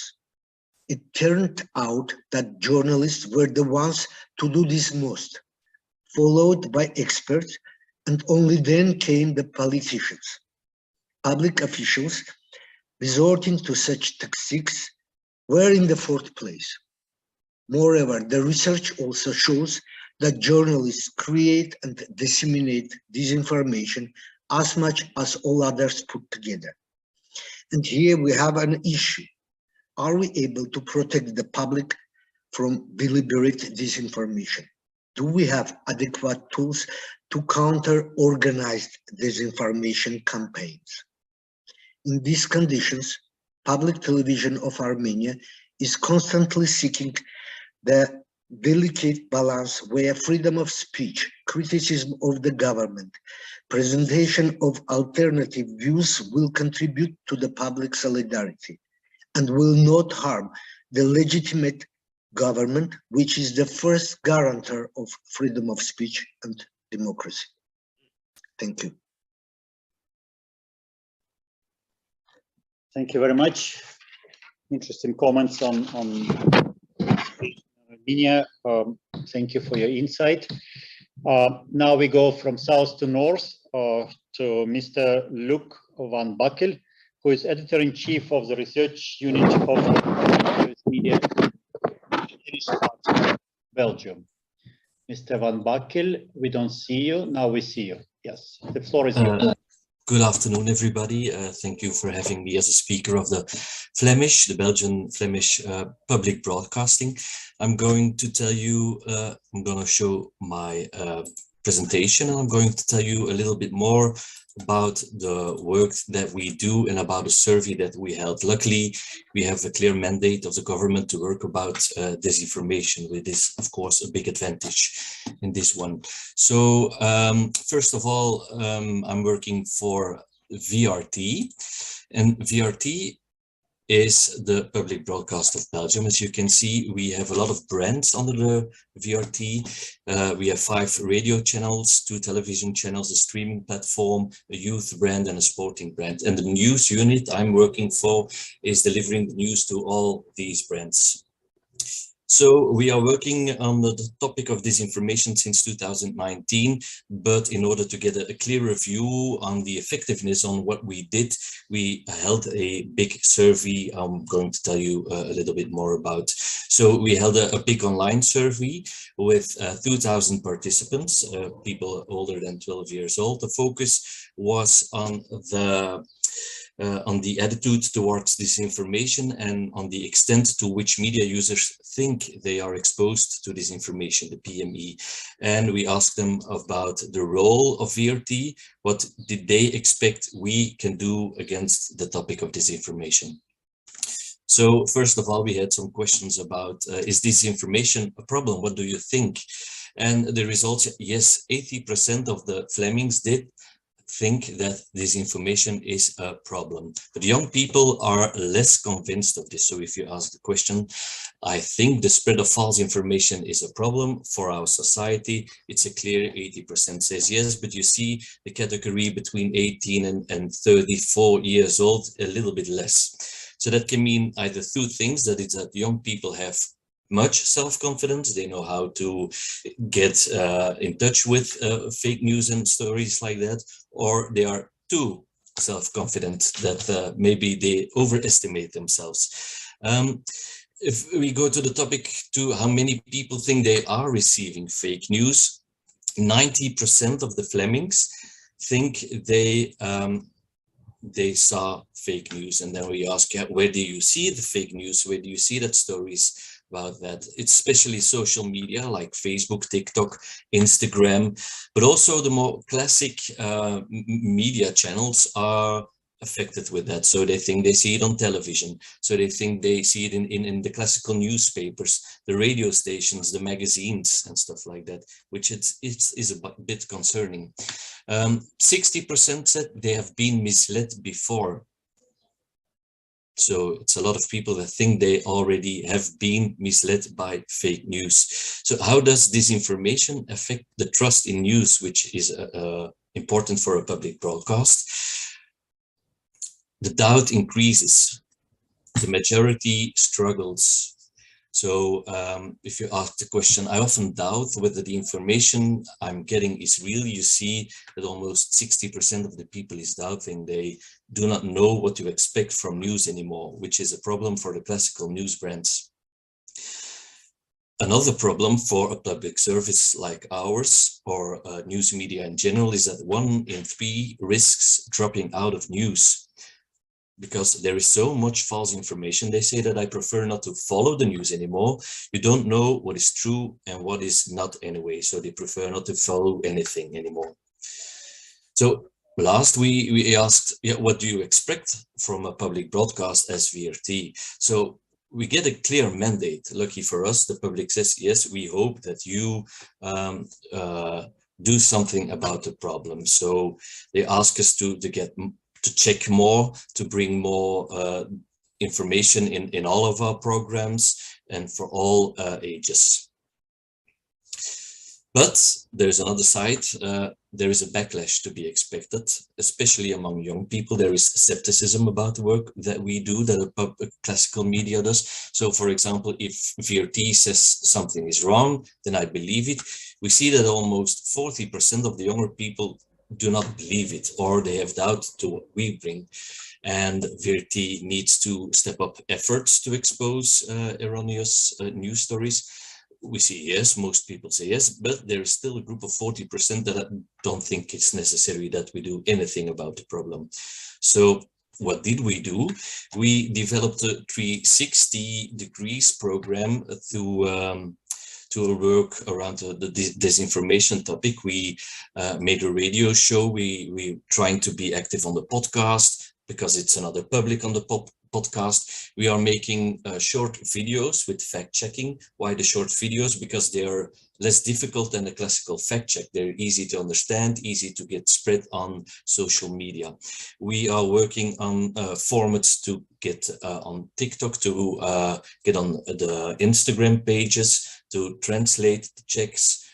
It turned out that journalists were the ones to do this most, followed by experts, and only then came the politicians. Public officials resorting to such tactics were in the fourth place. Moreover, the research also shows that journalists create and disseminate disinformation as much as all others put together. And here we have an issue. Are we able to protect the public from deliberate disinformation? Do we have adequate tools to counter organized disinformation campaigns? In these conditions, public television of Armenia is constantly seeking the delicate balance where freedom of speech, criticism of the government, presentation of alternative views will contribute to the public solidarity and will not harm the legitimate government, which is the first guarantor of freedom of speech and democracy. Thank you. Thank you very much. Interesting comments on Armenia. Thank you for your insight. Now we go from south to north to Mr. Luc van Bakkel, who is editor-in-chief of the research unit of media in Belgium. Mr. van Bakkel, we don't see you. Now we see you. Yes, the floor is yours. Good afternoon, everybody. Thank you for having me as a speaker of the Belgian Flemish public broadcasting. I'm going to tell you, I'm going to show my presentation, and I'm going to tell you a little bit more about the work that we do and about a survey that we held. Luckily, we have a clear mandate of the government to work about disinformation, which is, of course, a big advantage in this one. So, first of all, I'm working for VRT, and VRT is the public broadcast of Belgium. As you can see, we have a lot of brands under the VRT. We have 5 radio channels, 2 television channels, a streaming platform, a youth brand, and a sporting brand. And the news unit I'm working for is delivering the news to all these brands. So we are working on the topic of disinformation since 2019, but in order to get a clearer view on the effectiveness on what we did, we held a big survey I'm going to tell you a little bit more about. So we held a big online survey with 2,000 participants, people older than 12 years old. The focus was on the attitude towards disinformation and on the extent to which media users think they are exposed to disinformation, the PME. And we asked them about the role of VRT. What did they expect we can do against the topic of disinformation? So first of all, we had some questions about, is disinformation a problem? What do you think? And the results, yes, 80% of the Flemings think that disinformation is a problem. But young people are less convinced of this. So if you ask the question, I think the spread of false information is a problem for our society, it's a clear 80% says yes, but you see the category between 18 and 34 years old, a little bit less. So that can mean either two things, that it's that young people have much self-confidence, they know how to get in touch with fake news and stories like that, or they are too self-confident that maybe they overestimate themselves. If we go to the topic to how many people think they are receiving fake news, 90% of the Flemings think they saw fake news. And then we ask, yeah, where do you see the fake news? Where do you see that stories about that? It's especially social media like Facebook, TikTok, Instagram, but also the more classic media channels are affected with that. So they think they see it on television. So they think they see it in the classical newspapers, the radio stations, the magazines and stuff like that, which is a bit concerning. 60% said they have been misled before. So it's a lot of people that think they already have been misled by fake news. So how does disinformation affect the trust in news, which is important for a public broadcast? The doubt increases, the majority struggles. So if you ask the question, I often doubt whether the information I'm getting is real. You see that almost 60% of the people is doubting. They do not know what to expect from news anymore, which is a problem for the classical news brands. Another problem for a public service like ours, or news media in general, is that 1 in 3 risks dropping out of news. Because there is so much false information. They say that I prefer not to follow the news anymore. You don't know what is true and what is not anyway. So they prefer not to follow anything anymore. So last we asked, yeah, what do you expect from a public broadcast as VRT? So we get a clear mandate. Lucky for us, the public says, yes, we hope that you do something about the problem. So they ask us to check more, to bring more information in all of our programs and for all ages. But there's another side. There is a backlash to be expected, especially among young people. There is skepticism about the work that we do, that a classical media does. So, for example, if VRT says something is wrong, then I believe it. We see that almost 40% of the younger people do not believe it, or they have doubt to what we bring. And VRT needs to step up efforts to expose erroneous news stories. We see yes, most people say yes, but there is still a group of 40% that don't think it's necessary that we do anything about the problem. So what did we do? We developed a 360 degrees program to work around the disinformation topic. We made a radio show. We trying to be active on the podcast because it's another public on the podcast. We are making short videos with fact checking. Why the short videos? Because they are less difficult than the classical fact check. They're easy to understand, easy to get spread on social media. We are working on formats to get on TikTok, to get on the Instagram pages, to translate the checks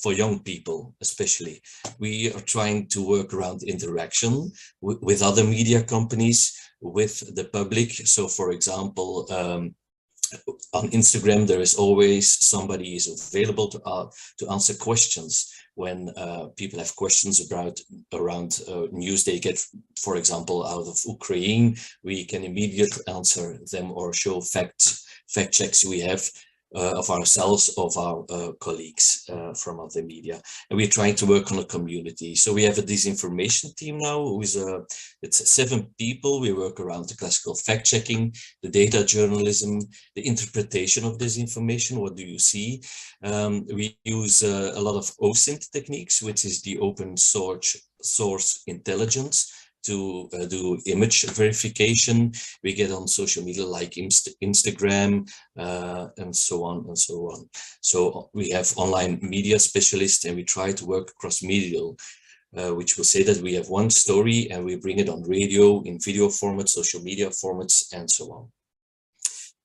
for young people, especially. We are trying to work around interaction with other media companies, with the public. So, for example, on Instagram, there is always somebody is available to answer questions when people have questions around news they get, for example, out of Ukraine. We can immediately answer them or show fact checks we have of ourselves, of our colleagues from other media. And we're trying to work on a community. So we have a disinformation team now, who is it's 7 people. We work around the classical fact checking, the data journalism, the interpretation of disinformation. What do you see? We use a lot of OSINT techniques, which is the open source intelligence, to do image verification. We get on social media like Instagram and so on and so on. So we have online media specialists, and we try to work cross-medial. which will say that we have one story and we bring it on radio, in video formats, social media formats, and so on.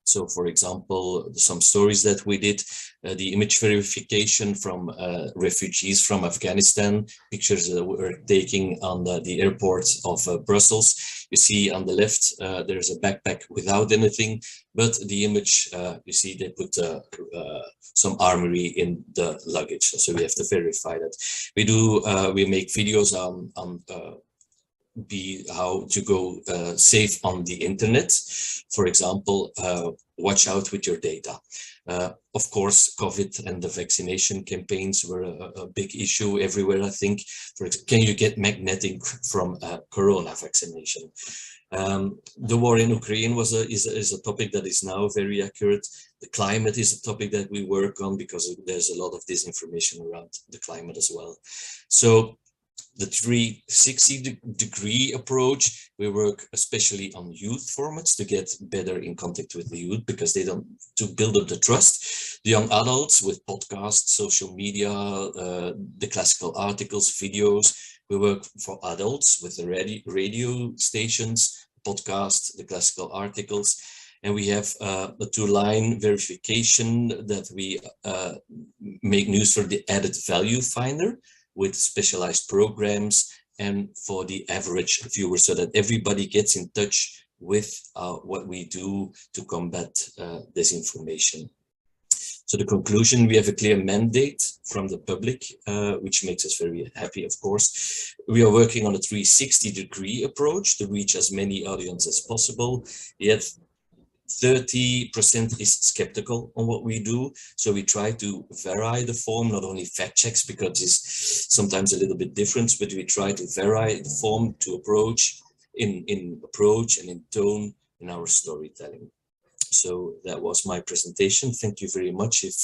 So, for example, some stories that we did, the image verification from refugees from Afghanistan, pictures that we're taking on the airport of Brussels. You see on the left, there's a backpack without anything, but the image, you see they put some armory in the luggage. So we have to verify that. We make videos on how to go safe on the internet. For example, watch out with your data. Of course, COVID and the vaccination campaigns were a big issue everywhere, I think. Can you get magnetic from corona vaccination? The war in Ukraine is a topic that is now very accurate. The climate is a topic that we work on because there's a lot of disinformation around the climate as well. So the 360-degree approach, we work especially on youth formats to get better in contact with the youth because to build up the trust. The young adults with podcasts, social media, the classical articles, videos. We work for adults with the radio stations, podcasts, the classical articles. And we have a two-line verification that we make news for the added value finder, with specialized programs and for the average viewer, so that everybody gets in touch with what we do to combat disinformation. So the conclusion, we have a clear mandate from the public, which makes us very happy, of course. We are working on a 360-degree approach to reach as many audiences as possible, yet 30% is skeptical on what we do. So we try to vary the form, not only fact checks, because it's sometimes a little bit different, but we try to vary the form to approach in approach and in tone in our storytelling. So that was my presentation. Thank you very much. If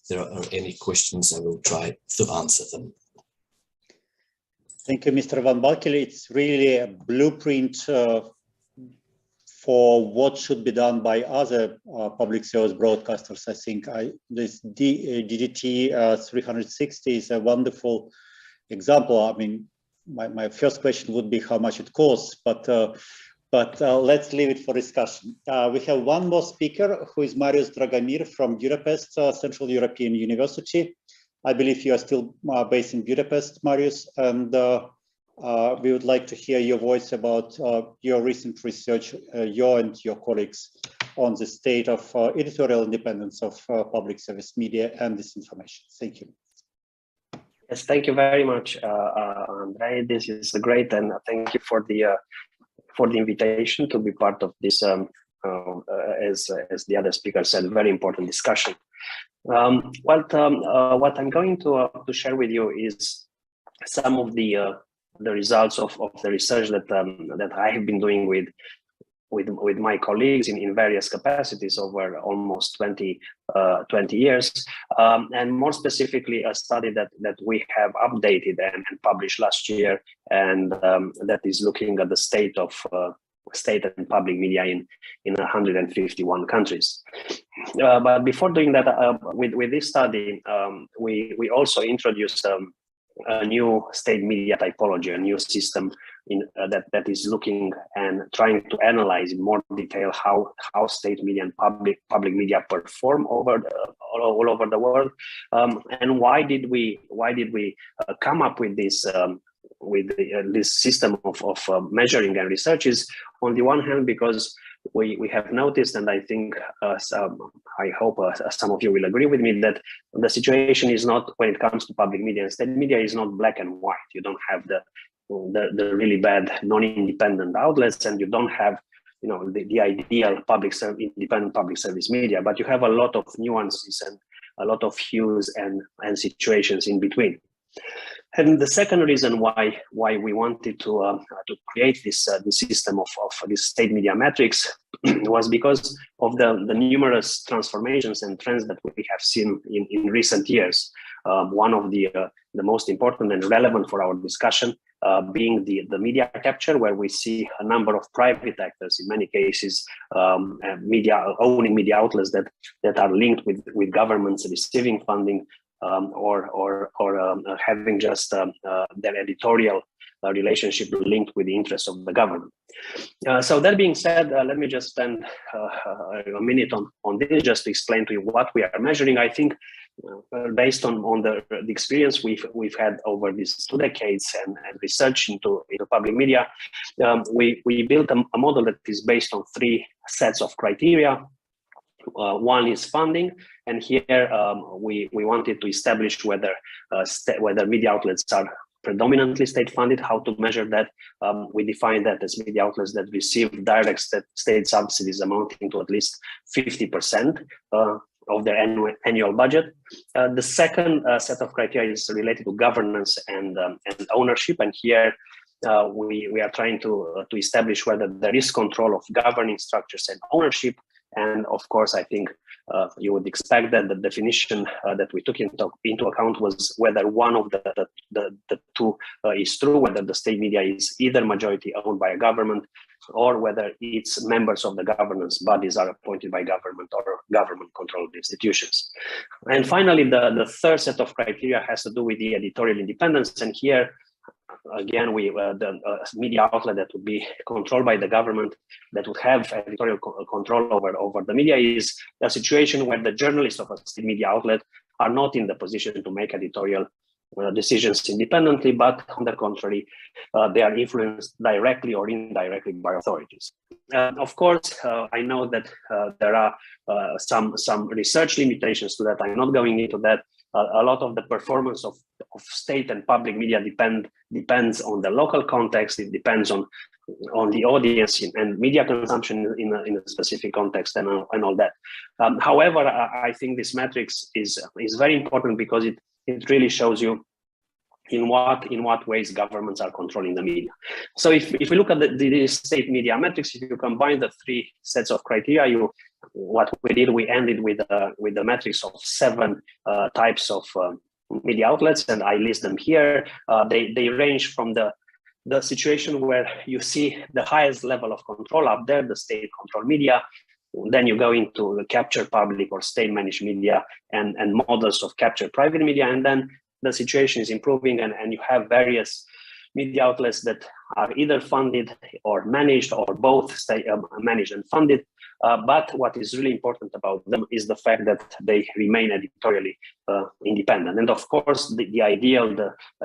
there are any questions, I will try to answer them. Thank you, Mr. Van Balkel. It's really a blueprint for what should be done by other public service broadcasters. I think this DDT 360 is a wonderful example. I mean, my first question would be how much it costs, but let's leave it for discussion. We have one more speaker, who is Marius Dragomir from Budapest, Central European University. I believe you are still based in Budapest, Marius, and we would like to hear your voice about your recent research, your and your colleagues, on the state of editorial independence of public service media and disinformation. Thank you. Yes, thank you very much, Andrei. This is great, and thank you for the invitation to be part of this, as the other speaker said, very important discussion. What I'm going to share with you is some of the results of the research that I have been doing with my colleagues in various capacities over almost 20 years, and more specifically a study that we have updated and published last year, and that is looking at the state of state and public media in 151 countries. But before doing that, with this study, we also introduced a new state media typology, a new system that is looking and trying to analyze in more detail how state media and public media perform all over the world, and why did we come up with this this system of measuring and research. Is on the one hand because we have noticed, and I think I hope some of you will agree with me, that the situation is not, when it comes to public media and state media, is not black and white. You don't have the really bad non-independent outlets, and you don't have the ideal independent public service media, but you have a lot of nuances and a lot of hues and situations in between. And the second reason why we wanted to create this system of this state media metrics was because of the numerous transformations and trends that we have seen in recent years. One of the most important and relevant for our discussion being the media capture, where we see a number of private actors, in many cases owning media outlets that are linked with governments receiving funding or having just their editorial relationship linked with the interests of the government. So that being said, let me just spend a minute on this, just to explain to you what we are measuring. I think based on the experience we've had over these 2 decades and research into public media, we built a model that is based on 3 sets of criteria. One is funding, and here we wanted to establish whether media outlets are predominantly state-funded. How to measure that? We define that as media outlets that receive direct state subsidies amounting to at least 50% of their annual budget. The second set of criteria is related to governance and ownership, and here we are trying to establish whether there is control of governing structures and ownership. And of course, I think you would expect that the definition that we took into account was whether one of the 2 is true, whether the state media is either majority owned by a government or whether its members of the governance bodies are appointed by government or government-controlled institutions. And finally, the third set of criteria has to do with the editorial independence. And here, again, the media outlet that would be controlled by the government, that would have editorial control over the media, is a situation where the journalists of a state media outlet are not in the position to make editorial decisions independently, but on the contrary, they are influenced directly or indirectly by authorities. Of course, I know that there are some research limitations to that. I'm not going into that. A lot of the performance of state and public media depends on the local context. It depends on the audience and media consumption in a specific context and all that. However, I think this matrix is very important because it really shows you in what ways governments are controlling the media. So if we look at the state media metrics, if you combine the 3 sets of criteria, what we did, we ended with the metrics of 7 types of media outlets, and I list them here. They range from the situation where you see the highest level of control up there, the state-controlled media. Then you go into the captured public or state-managed media and models of captured private media, and then the situation is improving, and you have various media outlets that are either funded or managed, or both managed and funded. But what is really important about them is the fact that they remain editorially independent. And of course, the ideal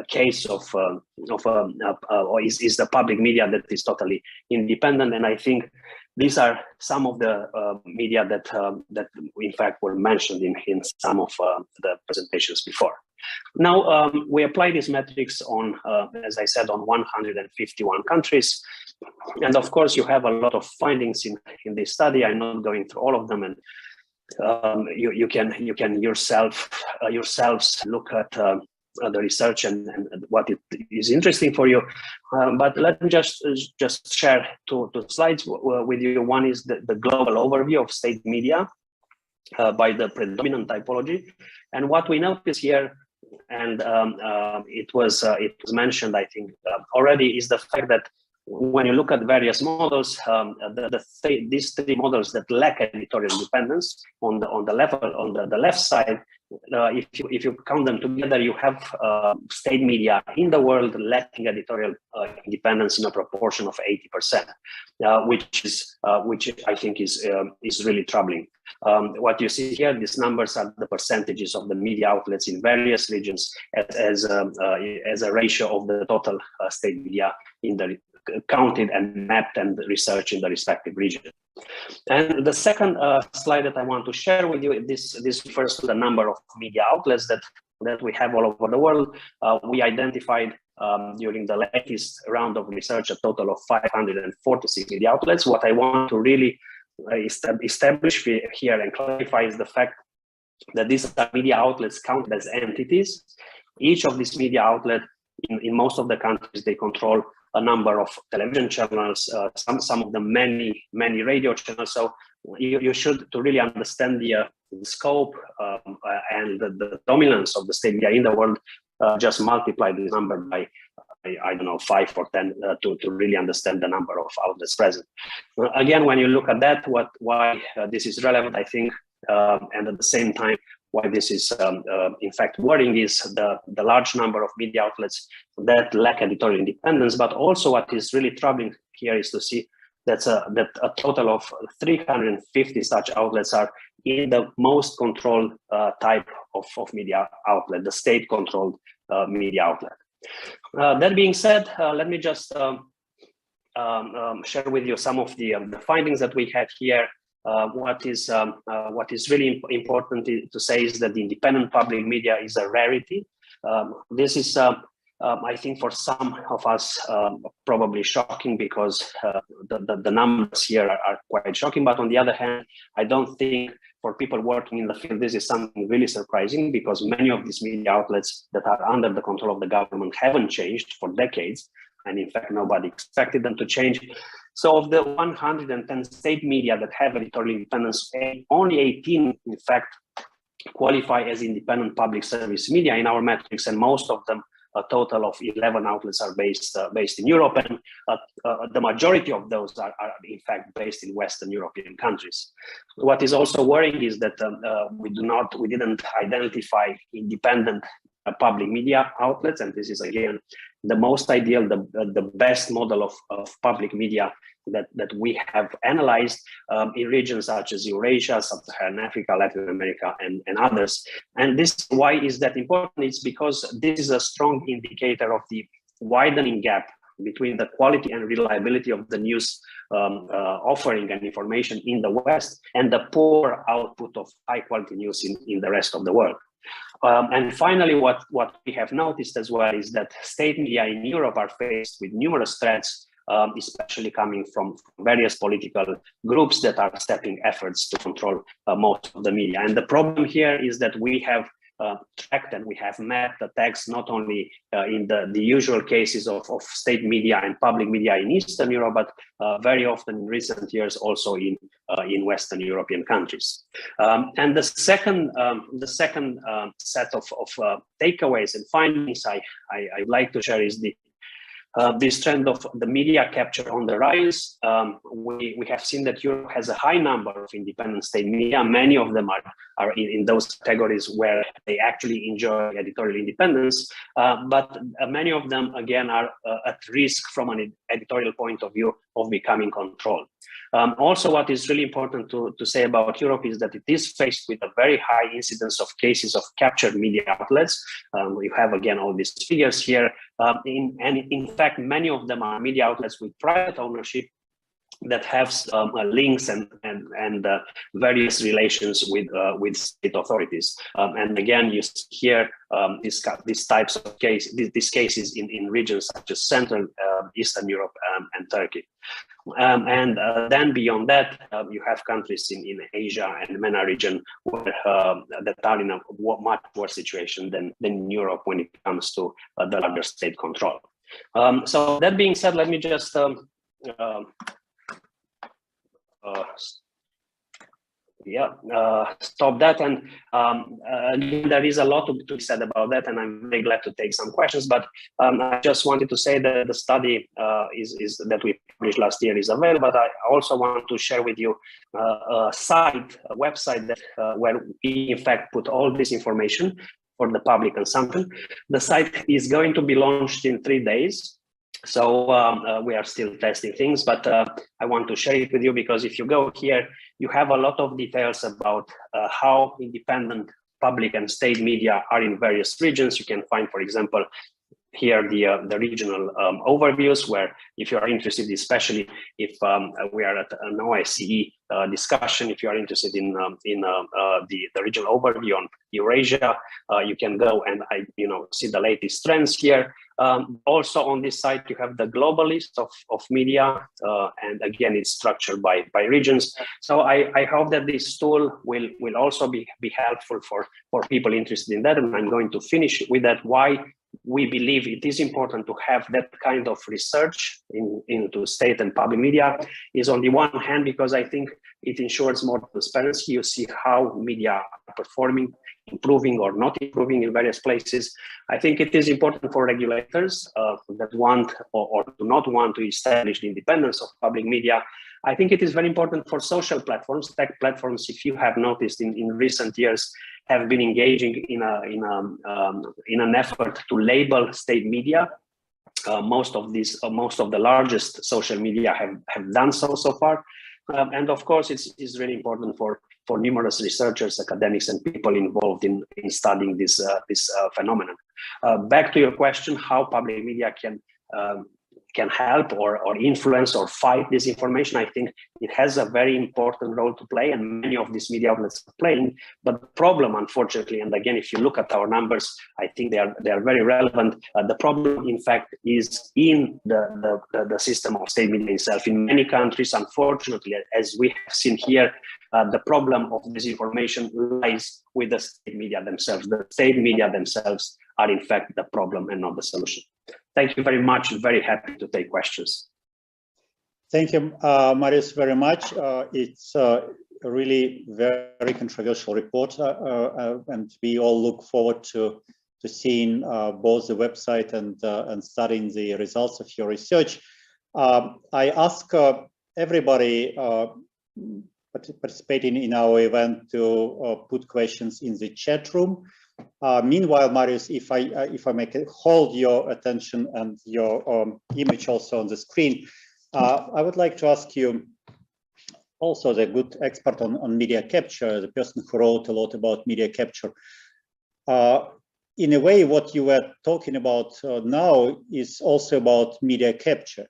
case of is the public media that is totally independent. And I think these are some of the media that in fact were mentioned in some of the presentations before. Now, we apply these metrics on, as I said, on 151 countries. And of course, you have a lot of findings in this study. I'm not going through all of them, and you can yourselves look at the research and what it is interesting for you. But let me just share two slides with you. One is the global overview of state media by the predominant typology, and what we notice here, and it was mentioned, I think, already, is the fact that when you look at various models, these 3 models that lack editorial independence on the left side, if you count them together, you have state media in the world lacking editorial independence in a proportion of 80%, which I think is really troubling. What you see here, these numbers are the percentages of the media outlets in various regions as a ratio of the total state media in the counted and mapped and researched in the respective region. And the second slide that I want to share with you, this refers to the number of media outlets that we have all over the world. We identified during the latest round of research a total of 546 media outlets. What I want to really establish here and clarify is the fact that these are media outlets counted as entities. Each of these media outlets, in most of the countries, they control a number of television channels, some of them many radio channels. So you should, to really understand the scope and the dominance of the state media in the world, just multiply this number by, I don't know, 5 or 10 to really understand the number of outlets present. Again, when you look at that, why this is relevant, I think, and at the same time, why this is in fact worrying is the large number of media outlets that lack editorial independence. But also what is really troubling here is to see that a total of 350 such outlets are in the most controlled type of media outlet, the state-controlled media outlet. That being said, let me just share with you some of the findings that we had here. What is really important to say is that the independent public media is a rarity. This is, I think, for some of us probably shocking, because the numbers here are quite shocking. But on the other hand, I don't think for people working in the field this is something really surprising, because many of these media outlets that are under the control of the government haven't changed for decades. And in fact, nobody expected them to change. So of the 110 state media that have editorial independence, only 18, in fact, qualify as independent public service media in our metrics, and most of them, a total of 11 outlets, are based in Europe, and the majority of those are in fact based in Western European countries. What is also worrying is that we didn't identify independent public media outlets, and this is again the most ideal, the best model of public media that we have analyzed in regions such as Eurasia, Sub-Saharan Africa, Latin America, and others. And this, why is that important? It's because this is a strong indicator of the widening gap between the quality and reliability of the news offering and information in the West, and the poor output of high quality news in the rest of the world. And finally, what we have noticed as well is that state media in Europe are faced with numerous threats, especially coming from various political groups that are stepping efforts to control most of the media. And the problem here is that we have tracked and we have mapped attacks not only in the usual cases of state media and public media in Eastern Europe, but very often in recent years also in Western European countries. And the second set of takeaways and findings I'd like to share is this trend of the media capture on the rise. We have seen that Europe has a high number of independent state media. Many of them are in those categories where they actually enjoy editorial independence, but many of them, again, are at risk from an editorial point of view of becoming controlled. Also, what is really important to say about Europe is that it is faced with a very high incidence of cases of captured media outlets. We have, again, all these figures here. And in fact, many of them are media outlets with private ownership that have links and various relations with state authorities. And again, you see here these types of these cases in regions such as Central, Eastern Europe, and Turkey. And then beyond that, you have countries in Asia and the MENA region where, that are in a much worse situation than in Europe when it comes to the larger state control. So that being said, let me just stop that. And again, there is a lot to be said about that, and I'm very glad to take some questions. But I just wanted to say that the study is that we published last year is available. But I also want to share with you a website that where we in fact put all this information for the public consumption. The site is going to be launched in 3 days. So we are still testing things, but I want to share it with you, because if you go here, you have a lot of details about how independent public and state media are in various regions. You can find, for example, here the regional overviews, where if you are interested, especially if we are at an OSCE discussion, if you are interested in the regional overview on Eurasia, you can go and see the latest trends here. Also on this site, you have the global list of media, and again, it's structured by regions. So I hope that this tool will also be helpful for people interested in that. And I'm going to finish with that, why we believe it is important to have that kind of research into state and public media is, on the one hand, because I think it ensures more transparency. You see how media are performing, improving or not improving in various places. I think it is important for regulators that want or do not want to establish the independence of public media. I think it is very important for social platforms, tech platforms. If you have noticed in recent years, have been engaging in an effort to label state media. Most of the largest social media have done so far, and of course it's really important for numerous researchers, academics, and people involved in studying this phenomenon. Back to your question, how public media can help or influence or fight disinformation. I think it has a very important role to play, and many of these media outlets are playing. But the problem, unfortunately, and again, if you look at our numbers, I think they are very relevant. The problem, in fact, is in the system of state media itself. In many countries, unfortunately, as we have seen here, the problem of disinformation lies with the state media themselves. The state media themselves are, in fact, the problem and not the solution. Thank you very much. Very happy to take questions. Thank you, Marius, very much. It's a really very controversial report, and we all look forward to seeing both the website and studying the results of your research. I ask everybody participating in our event to put questions in the chat room. Meanwhile, Marius, if I may hold your attention and your image also on the screen, I would like to ask you, also the good expert on media capture, the person who wrote a lot about media capture. In a way, what you were talking about now is also about media capture,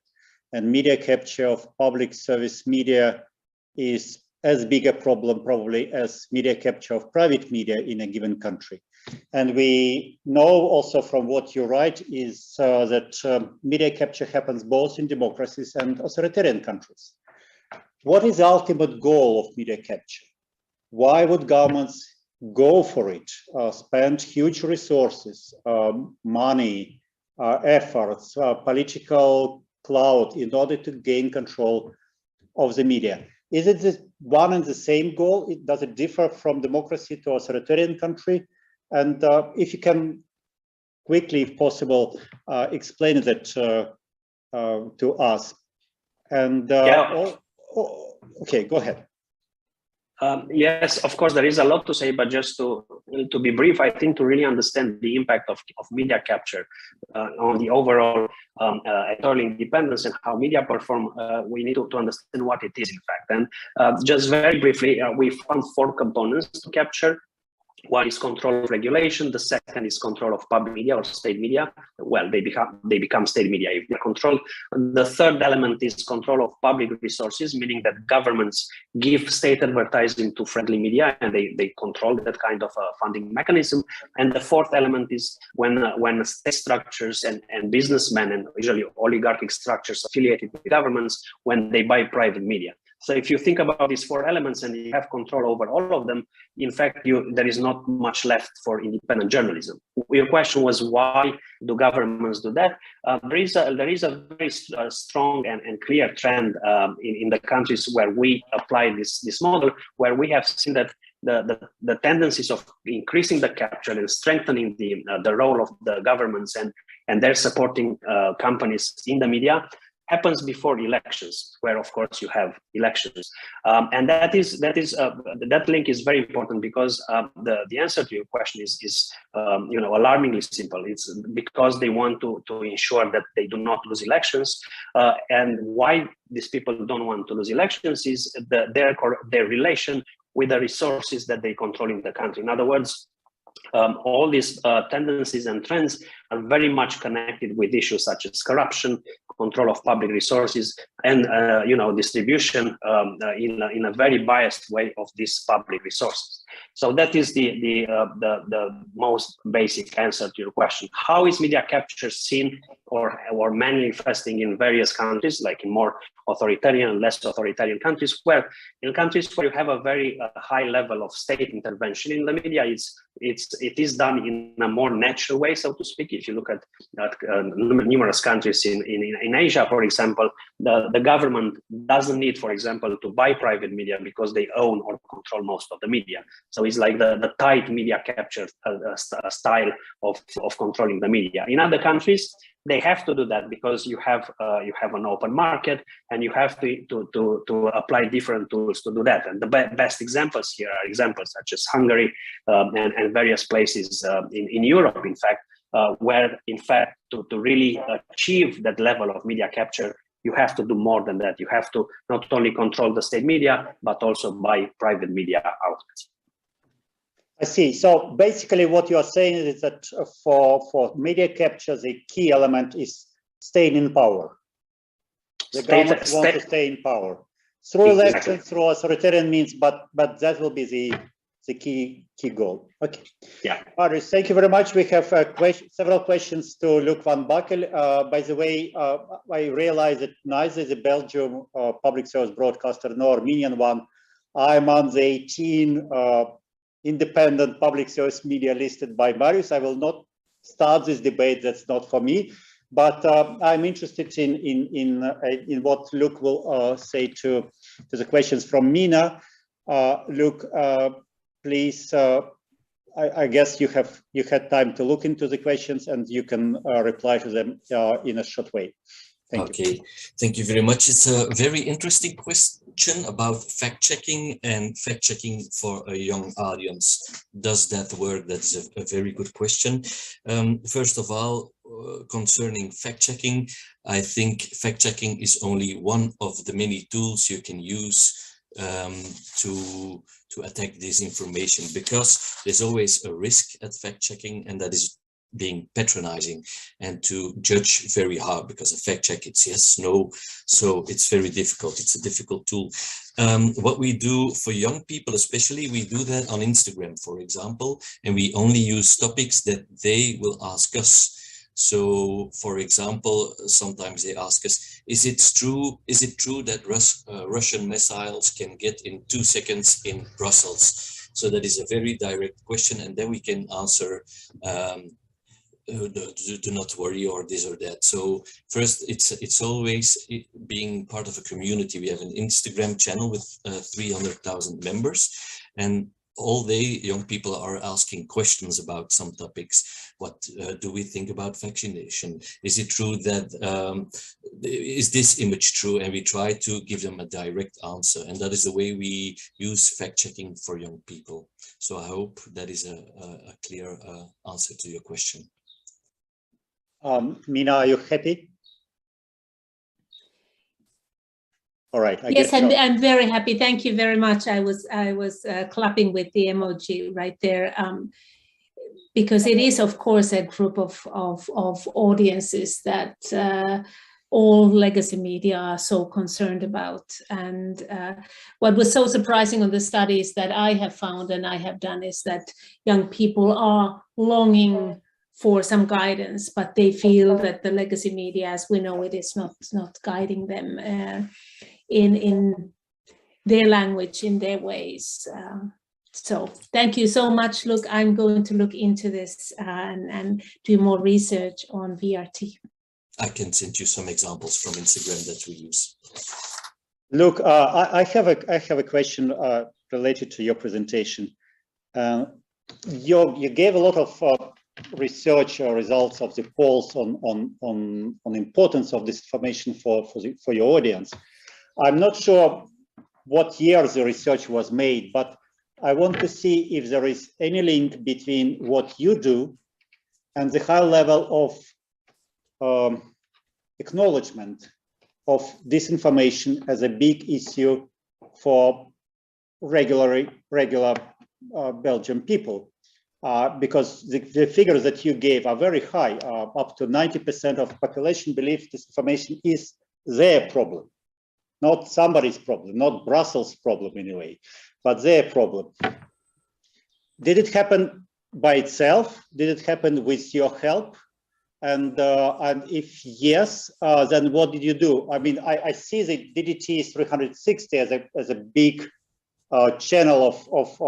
and media capture of public service media is as big a problem probably as media capture of private media in a given country. And we know also from what you write is that media capture happens both in democracies and authoritarian countries. What is the ultimate goal of media capture? Why would governments go for it, spend huge resources, money, efforts, political clout in order to gain control of the media? Is it the one and the same goal? Does it differ from democracy to authoritarian country? And if you can quickly, if possible, explain that to us. And okay, go ahead. Yes, of course, there is a lot to say, but just to be brief, I think to really understand the impact of media capture on the overall editorial independence and how media perform, we need to understand what it is, in fact. And just very briefly, we found 4 components to capture. One is control of regulation. The second is control of public media or state media. Well, they become state media if they're controlled. The third element is control of public resources, meaning that governments give state advertising to friendly media and they control that kind of funding mechanism. And the fourth element is when state structures and businessmen and usually oligarchic structures affiliated with governments, when they buy private media. So if you think about these 4 elements and you have control over all of them, in fact, there is not much left for independent journalism. Your question was, why do governments do that? There is a very strong and clear trend in the countries where we apply this model, where we have seen that the tendencies of increasing the capture and strengthening the role of the governments and their supporting companies in the media happens before elections, where of course you have elections, and that link is very important because the answer to your question is alarmingly simple. It's because they want to ensure that they do not lose elections, and why these people don't want to lose elections is their relation with the resources that they control in the country. In other words, all these tendencies and trends are very much connected with issues such as corruption, control of public resources, and distribution in a very biased way of these public resources. So that is the most basic answer to your question. How is media capture seen or manifesting in various countries, like in more authoritarian and less authoritarian countries? Where in countries where you have a very high level of state intervention in the media, it is done in a more natural way, so to speak. If you look at numerous countries in Asia, for example, the government doesn't need, for example, to buy private media because they own or control most of the media. So it's like the tight media capture style of controlling the media. In other countries, they have to do that because you have an open market, and you have to apply different tools to do that. And the best examples here are examples such as Hungary and various places in Europe, in fact, where in fact to really achieve that level of media capture, you have to do more than that. You have to not only control the state media, but also buy private media outlets. I see. So basically what you are saying is that for media capture, the key element is staying in power. The government wants to stay in power through elections, through authoritarian means, but that will be the key goal. Okay. Yeah. Marius, thank you very much. We have several questions to Luc van Bakel. By the way, I realize that neither the Belgium public service broadcaster nor Armenian one, I'm on the 18 independent public service media listed by Marius. I will not start this debate. That's not for me. But I'm interested in what Luc will say to the questions from Mina. Luc, please. I guess you had time to look into the questions, and you can reply to them in a short way. Thank you. Thank you very much. It's a very interesting question about fact-checking and fact-checking for a young audience. Does that work? That's a very good question. First of all, concerning fact-checking, I think fact-checking is only one of the many tools you can use to attack disinformation, because there's always a risk at fact-checking, and that is being patronizing and to judge very hard, because a fact check, it's yes, no, so it's very difficult. It's a difficult tool. What we do for young people especially, we do that on Instagram, for example, and we only use topics that they will ask us. So for example, sometimes they ask us, is it true that Russian missiles can get in 2 seconds in Brussels? So that is a very direct question, and then we can answer do not worry, or this or that. So first, it's always being part of a community. We have an Instagram channel with 300,000 members, and all day young people are asking questions about some topics. What do we think about vaccination? Is it true that is this image true? And we try to give them a direct answer, and that is the way we use fact-checking for young people. So I hope that is a clear answer to your question. Mina, are you happy? All right. Yes, I'm very happy. Thank you very much. I was clapping with the emoji right there, because it is, of course, a group of audiences that all legacy media are so concerned about. And what was so surprising on the studies that I have found and I have done is that young people are longing for some guidance, but they feel that the legacy media, as we know it, is not guiding them in their language, in their ways. So thank you so much, Luc. I'm going to look into this and do more research on VRT. I can send you some examples from Instagram that we use. Luc, I have a question related to your presentation. You gave a lot of research results of the polls on importance of this information for your audience. I'm not sure what year the research was made, but I want to see if there is any link between what you do and the high level of acknowledgement of disinformation as a big issue for regular Belgian people. Because the figures that you gave are very high. Up to 90% of population believe disinformation is their problem, not somebody's problem, not Brussels' problem anyway, but their problem. Did it happen by itself? Did it happen with your help? And if yes, then what did you do? I mean, I see the DDT 360 as a big channel of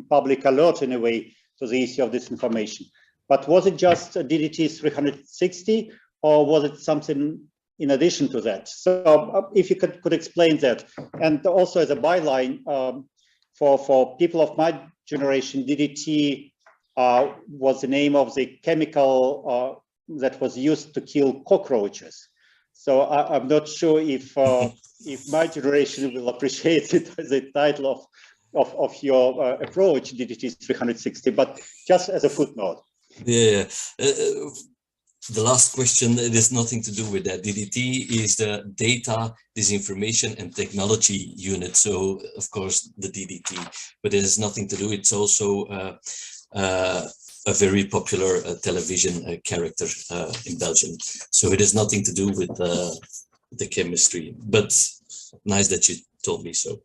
public alert in a way to the issue of disinformation. But was it just DDT 360, or was it something in addition to that? So if you could explain that. And also as a byline, for people of my generation, DDT was the name of the chemical that was used to kill cockroaches. So I'm not sure if my generation will appreciate it as a title of your approach, DDT 360, but just as a footnote. Yeah. The last question, it has nothing to do with that. DDT is the Data, Disinformation and Technology Unit. So, of course, the DDT, but it has nothing to do. It's also a very popular television character in Belgium. So it has nothing to do with the chemistry, but nice that you told me so.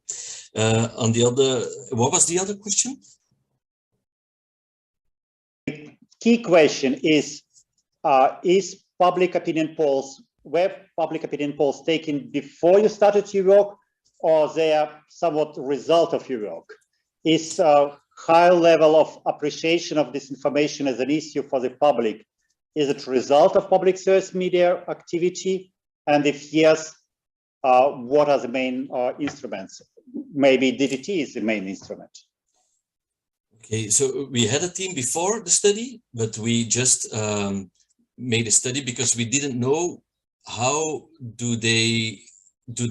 On the other, what was the other question? Key question is public opinion polls, were public opinion polls taken before you started your work, or they are somewhat result of your work? Is a high level of appreciation of disinformation as an issue for the public, is it a result of public service media activity? And if yes, what are the main instruments? Maybe DDT is the main instrument. Okay, so we had a team before the study, but we just made a study because we didn't know how do they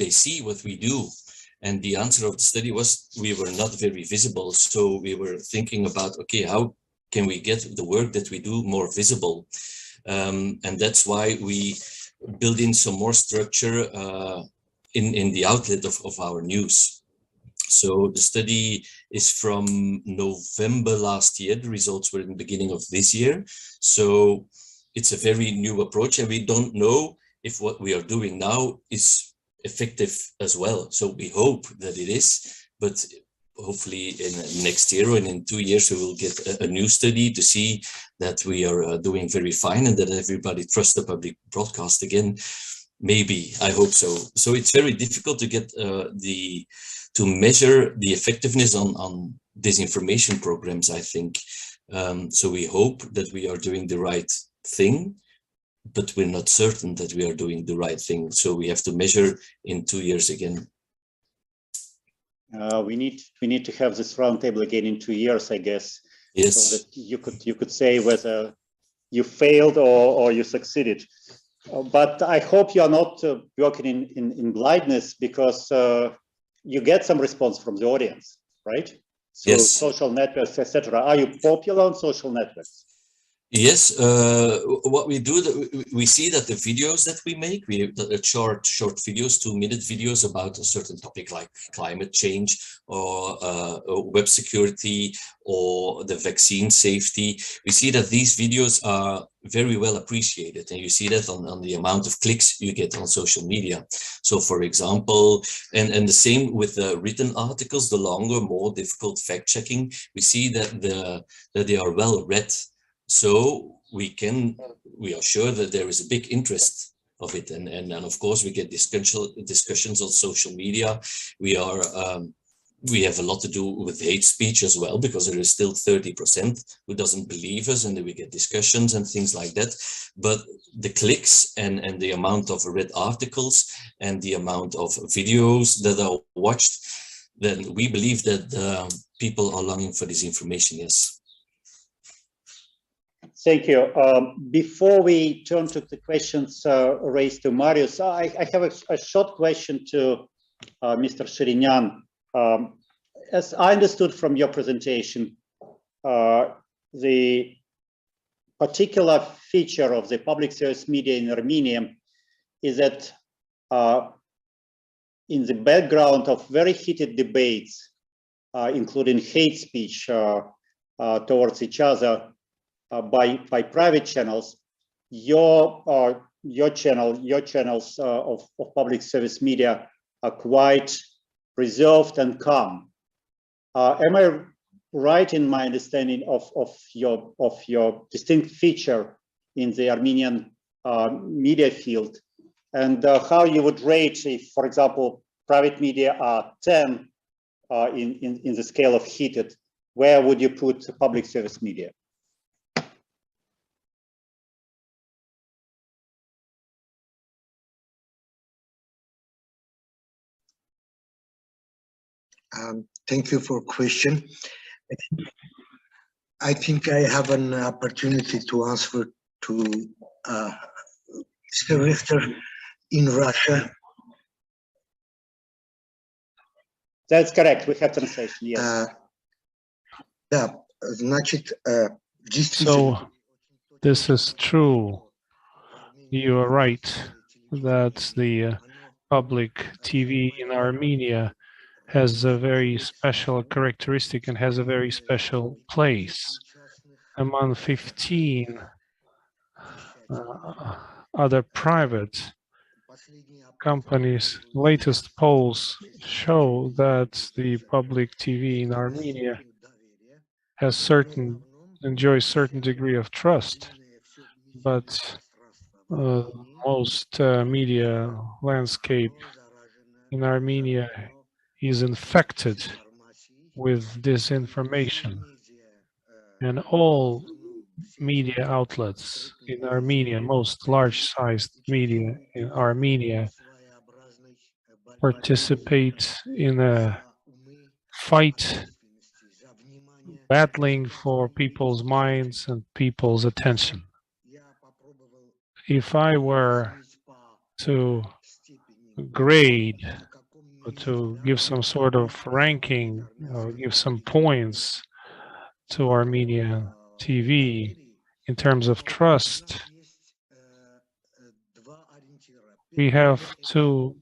see what we do. And the answer of the study was we were not very visible. So we were thinking about, okay, how can we get the work that we do more visible? And that's why we build in some more structure in the outlet of our news. So the study is from November last year. The results were in the beginning of this year. So it's a very new approach, and we don't know if what we are doing now is effective as well. So we hope that it is, but hopefully in next year or in 2 years, we will get a new study to see that we are doing very fine and that everybody trusts the public broadcast again. Maybe, I hope so. So it's very difficult to get to measure the effectiveness on disinformation programs, I think. So we hope that we are doing the right thing, but we're not certain that we are doing the right thing. So we have to measure in 2 years again. We need to have this roundtable again in 2 years, I guess. Yes. So that you could say whether you failed or you succeeded. But I hope you are not working in blindness, because you get some response from the audience, right? So yes. Social networks, etc. Are you popular on social networks? Yes, what we do, we see that the videos that we make, short videos, 2-minute videos about a certain topic like climate change or web security or the vaccine safety. We see that these videos are very well appreciated, and you see that on the amount of clicks you get on social media. So for example, and the same with the written articles, the longer, more difficult fact checking, we see that they are well read. So we are sure that there is a big interest of it, and of course we get discussions on social media. We have a lot to do with hate speech as well, because there is still 30% who doesn't believe us, and then we get discussions and things like that. But the clicks and the amount of read articles and the amount of videos that are watched, then we believe that people are longing for this information. Yes. Thank you. Before we turn to the questions raised to Marius, I have a short question to Mr. Sherinian. As I understood from your presentation, the particular feature of the public service media in Armenia is that in the background of very heated debates, including hate speech towards each other, by private channels, your channels of public service media are quite reserved and calm. Am I right in my understanding of your distinct feature in the Armenian media field, and how you would rate if, for example, private media are 10 in the scale of heated? Where would you put public service media? Thank you for question. I think I have an opportunity to answer to Mr. Richter in Russia. That's correct. We have translation. Yes. Да, значит, So this is true. You are right that the public TV in Armenia has a very special characteristic and has a very special place among 15 other private companies. Latest polls show that the public TV in Armenia enjoys certain degree of trust, but most media landscape in Armenia is infected with disinformation, and all media outlets in Armenia, most large-sized media in Armenia, participate in a fight battling for people's minds and people's attention. If I were to grade or to give some sort of ranking or give some points to Armenian TV in terms of trust, we have two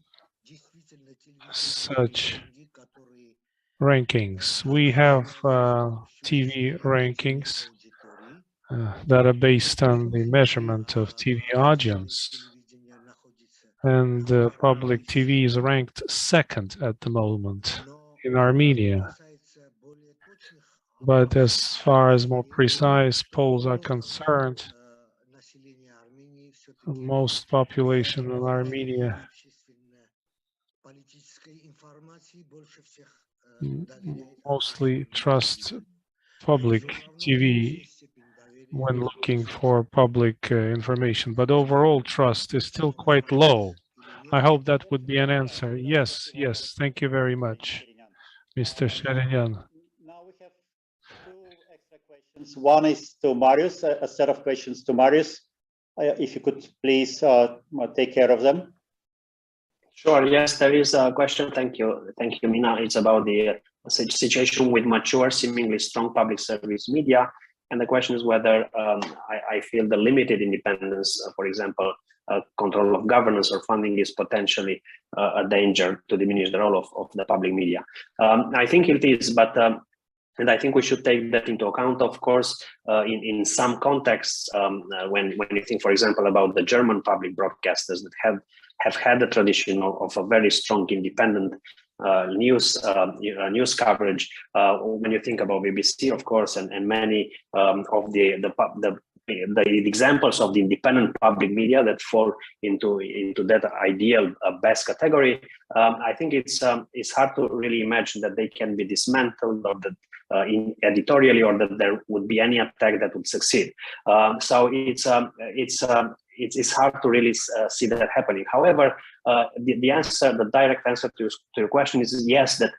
such rankings. We have TV rankings that are based on the measurement of TV audience, and public TV is ranked second at the moment in Armenia. But as far as more precise polls are concerned, most population in Armenia mostly trust public TV when looking for public information, but overall trust is still quite low. I hope that would be an answer. Yes, yes, thank you very much, Mr. Sherenyan. Now we have two extra questions. One is to Marius, a set of questions to Marius. If you could please take care of them. Sure, yes, there is a question. Thank you, Mina. It's about the situation with mature, seemingly strong public service media. And the question is whether I feel the limited independence, for example, control of governance or funding is potentially a danger to diminish the role of the public media. I think it is, but and I think we should take that into account, of course, in some contexts, when you think, for example, about the German public broadcasters that have had a tradition of a very strong independent news coverage. When you think about BBC, of course, and many of the examples of the independent public media that fall into that ideal best category, I think it's hard to really imagine that they can be dismantled or that editorially, or that there would be any attack that would succeed. So it's hard to really see that happening. However, the answer, the direct answer to your question is yes, that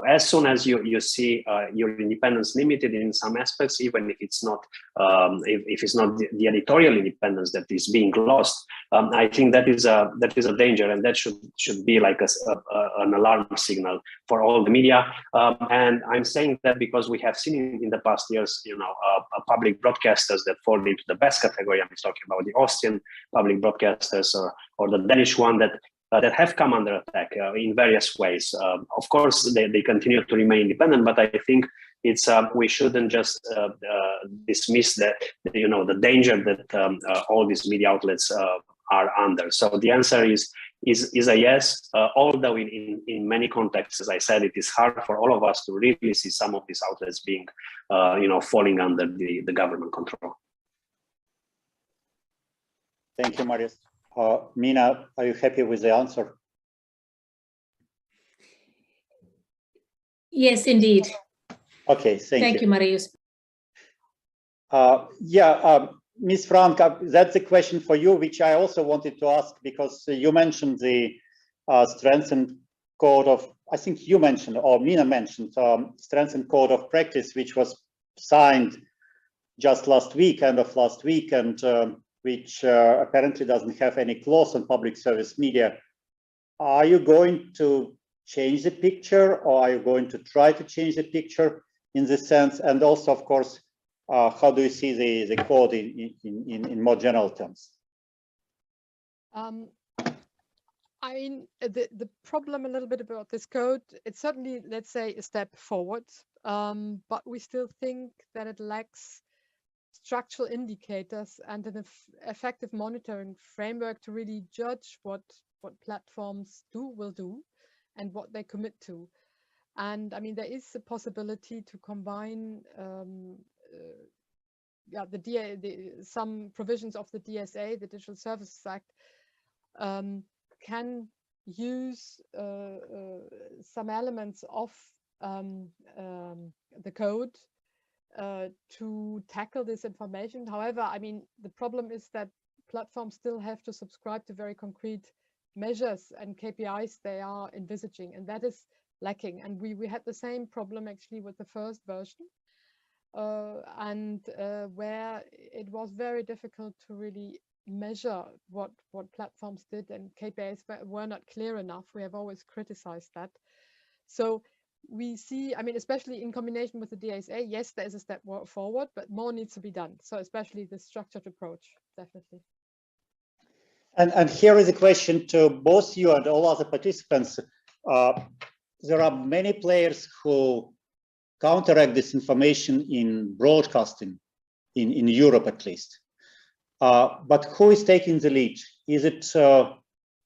as soon as you see your independence limited in some aspects, even if it's not if it's not the editorial independence that is being lost, I think that is a danger, and that should be like an alarm signal for all the media. And I'm saying that because we have seen in the past years, public broadcasters that fall into the best category. I'm talking about the Austrian public broadcasters or the Danish one that have come under attack in various ways. Of course, they continue to remain independent, but I think it's we shouldn't just dismiss the danger that all these media outlets are under. So the answer is a yes, although in many contexts, as I said, it is hard for all of us to really see some of these outlets being falling under the government control. Thank you, Marius. Mina, are you happy with the answer? Yes, indeed. Okay, thank you, Marius. Ms. Frank, that's a question for you, which I also wanted to ask, because you mentioned the strengthened code of, I think you mentioned, or Mina mentioned, strengthened code of practice, which was signed just last week, end of last week, and which apparently doesn't have any clause on public service media. Are you going to change the picture, or are you going to try to change the picture in this sense? And also, of course, how do you see the code in more general terms? I mean, the problem a little bit about this code, it's certainly, let's say, a step forward, but we still think that it lacks structural indicators and an effective monitoring framework to really judge what platforms will do and what they commit to. And I mean, there is a possibility to combine some provisions of the DSA, the Digital Services Act, can use some elements of the code to tackle this information. However, I mean, the problem is that platforms still have to subscribe to very concrete measures and KPIs they are envisaging, and that is lacking. And we had the same problem actually with the first version, where it was very difficult to really measure what platforms did, and KPIs were not clear enough. We have always criticized that. So we see, I mean, especially in combination with the DSA, yes, there is a step forward, but more needs to be done. So especially the structured approach, definitely. And here is a question to both you and all other participants. There are many players who counteract disinformation in broadcasting, in Europe at least. But who is taking the lead? Is it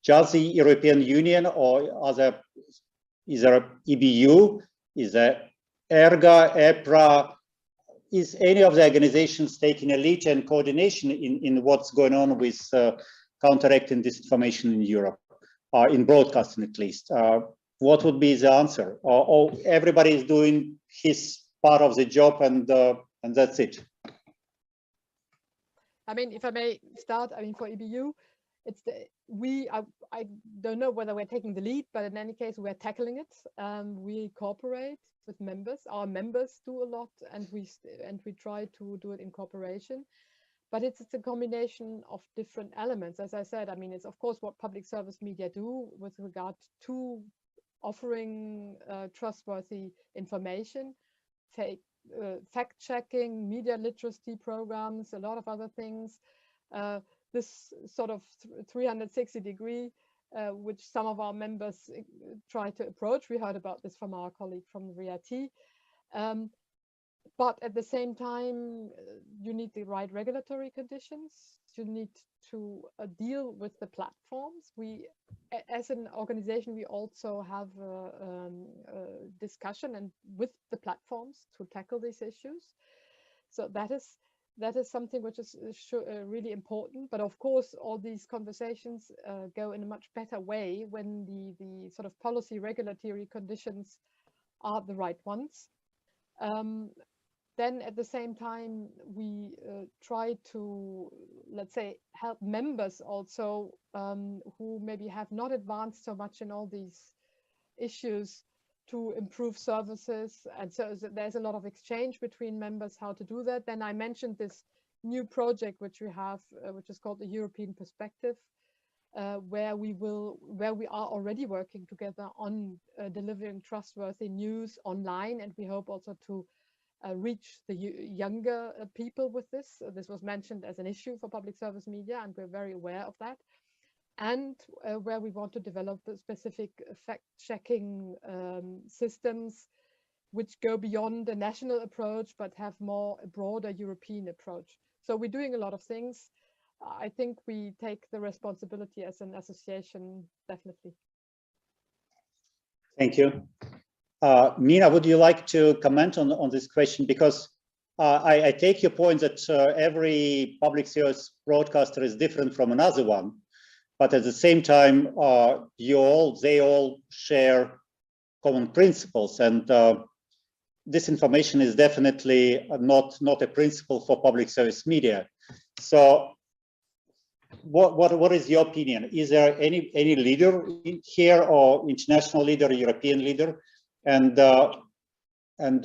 just the European Union, or is there EBU? Is there ERGA, EPRA? Is any of the organizations taking a lead and coordination in what's going on with counteracting disinformation in Europe, in broadcasting at least? What would be the answer? Or everybody is doing his part of the job and that's it? I mean, if I may start, I mean, for EBU, it's I don't know whether we're taking the lead, but in any case, we're tackling it. We cooperate with members. Our members do a lot, and we try to do it in cooperation. But it's a combination of different elements. As I said, I mean, it's of course what public service media do with regard to offering trustworthy information, fact-checking, media literacy programs, a lot of other things. This sort of 360-degree, which some of our members try to approach. We heard about this from our colleague from the RIAT. But at the same time, you need the right regulatory conditions. You need to deal with the platforms. We, as an organization, we also have a discussion and with the platforms to tackle these issues. So that is something which is really important. But of course, all these conversations go in a much better way when the sort of policy regulatory conditions are the right ones. Then at the same time, we try to, let's say, help members also who maybe have not advanced so much in all these issues to improve services. And so there's a lot of exchange between members how to do that. Then I mentioned this new project which we have, which is called the European Perspective, where we are already working together on delivering trustworthy news online, and we hope also to reach the younger people with this. This was mentioned as an issue for public service media, and we're very aware of that. And where we want to develop specific fact-checking systems which go beyond the national approach, but have more a broader European approach. So we're doing a lot of things. I think we take the responsibility as an association, definitely. Thank you. Mina, would you like to comment on this question? Because I take your point that every public service broadcaster is different from another one, but at the same time, they all share common principles, and this information is definitely not a principle for public service media. So what is your opinion? Is there any leader here, or international leader, European leader? And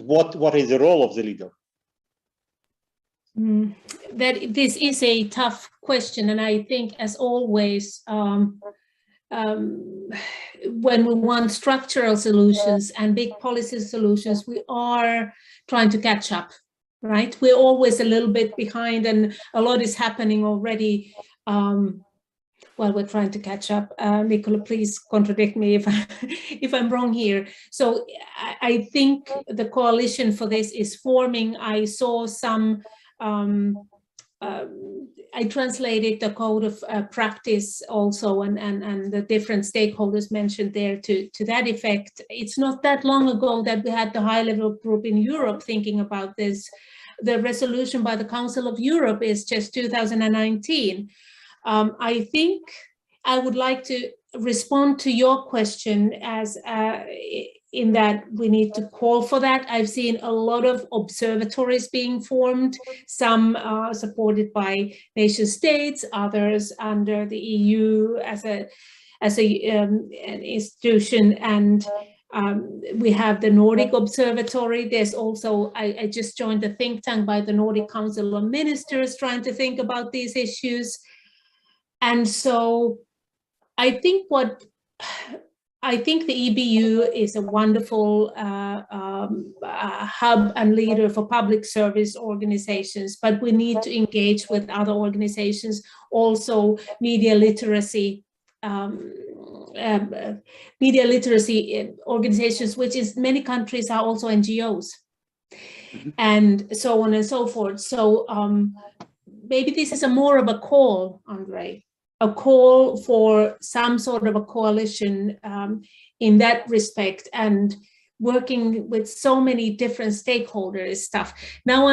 what is the role of the leader? that this is a tough question, and I think, as always, when we want structural solutions and big policy solutions, we are trying to catch up, right? We're always a little bit behind, and a lot is happening already. Well, we're trying to catch up. Nicola, please contradict me if I'm wrong here. So I think the coalition for this is forming. I saw some, I translated the code of practice also, and the different stakeholders mentioned there to that effect. It's not that long ago that we had the high-level group in Europe thinking about this. The resolution by the Council of Europe is just 2019. I think I would like to respond to your question as in that we need to call for that. I've seen a lot of observatories being formed, some supported by nation states, others under the EU as an institution, and we have the Nordic Observatory. There's also, I just joined a think tank by the Nordic Council of Ministers trying to think about these issues. And so I think the EBU is a wonderful hub and leader for public service organizations, but we need to engage with other organizations, also media literacy organizations, which in many countries are also NGOs, and so on and so forth. So maybe this is more of a call, Andrei, a call for some sort of a coalition in that respect, and working with so many different stakeholders stuff. Now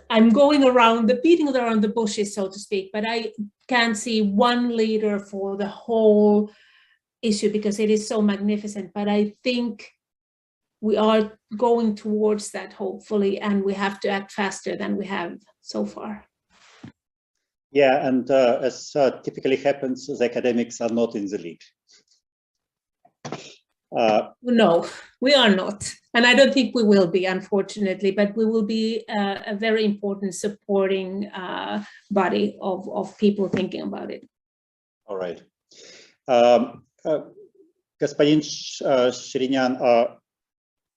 I'm going around, beating around the bushes, so to speak, but I can't see one leader for the whole issue because it is so magnificent. But I think we are going towards that, hopefully, and we have to act faster than we have so far. Yeah, and as typically happens, the academics are not in the lead. No, we are not. And I don't think we will be, unfortunately, but we will be a very important supporting body of people thinking about it. All right. Господин Ширинян,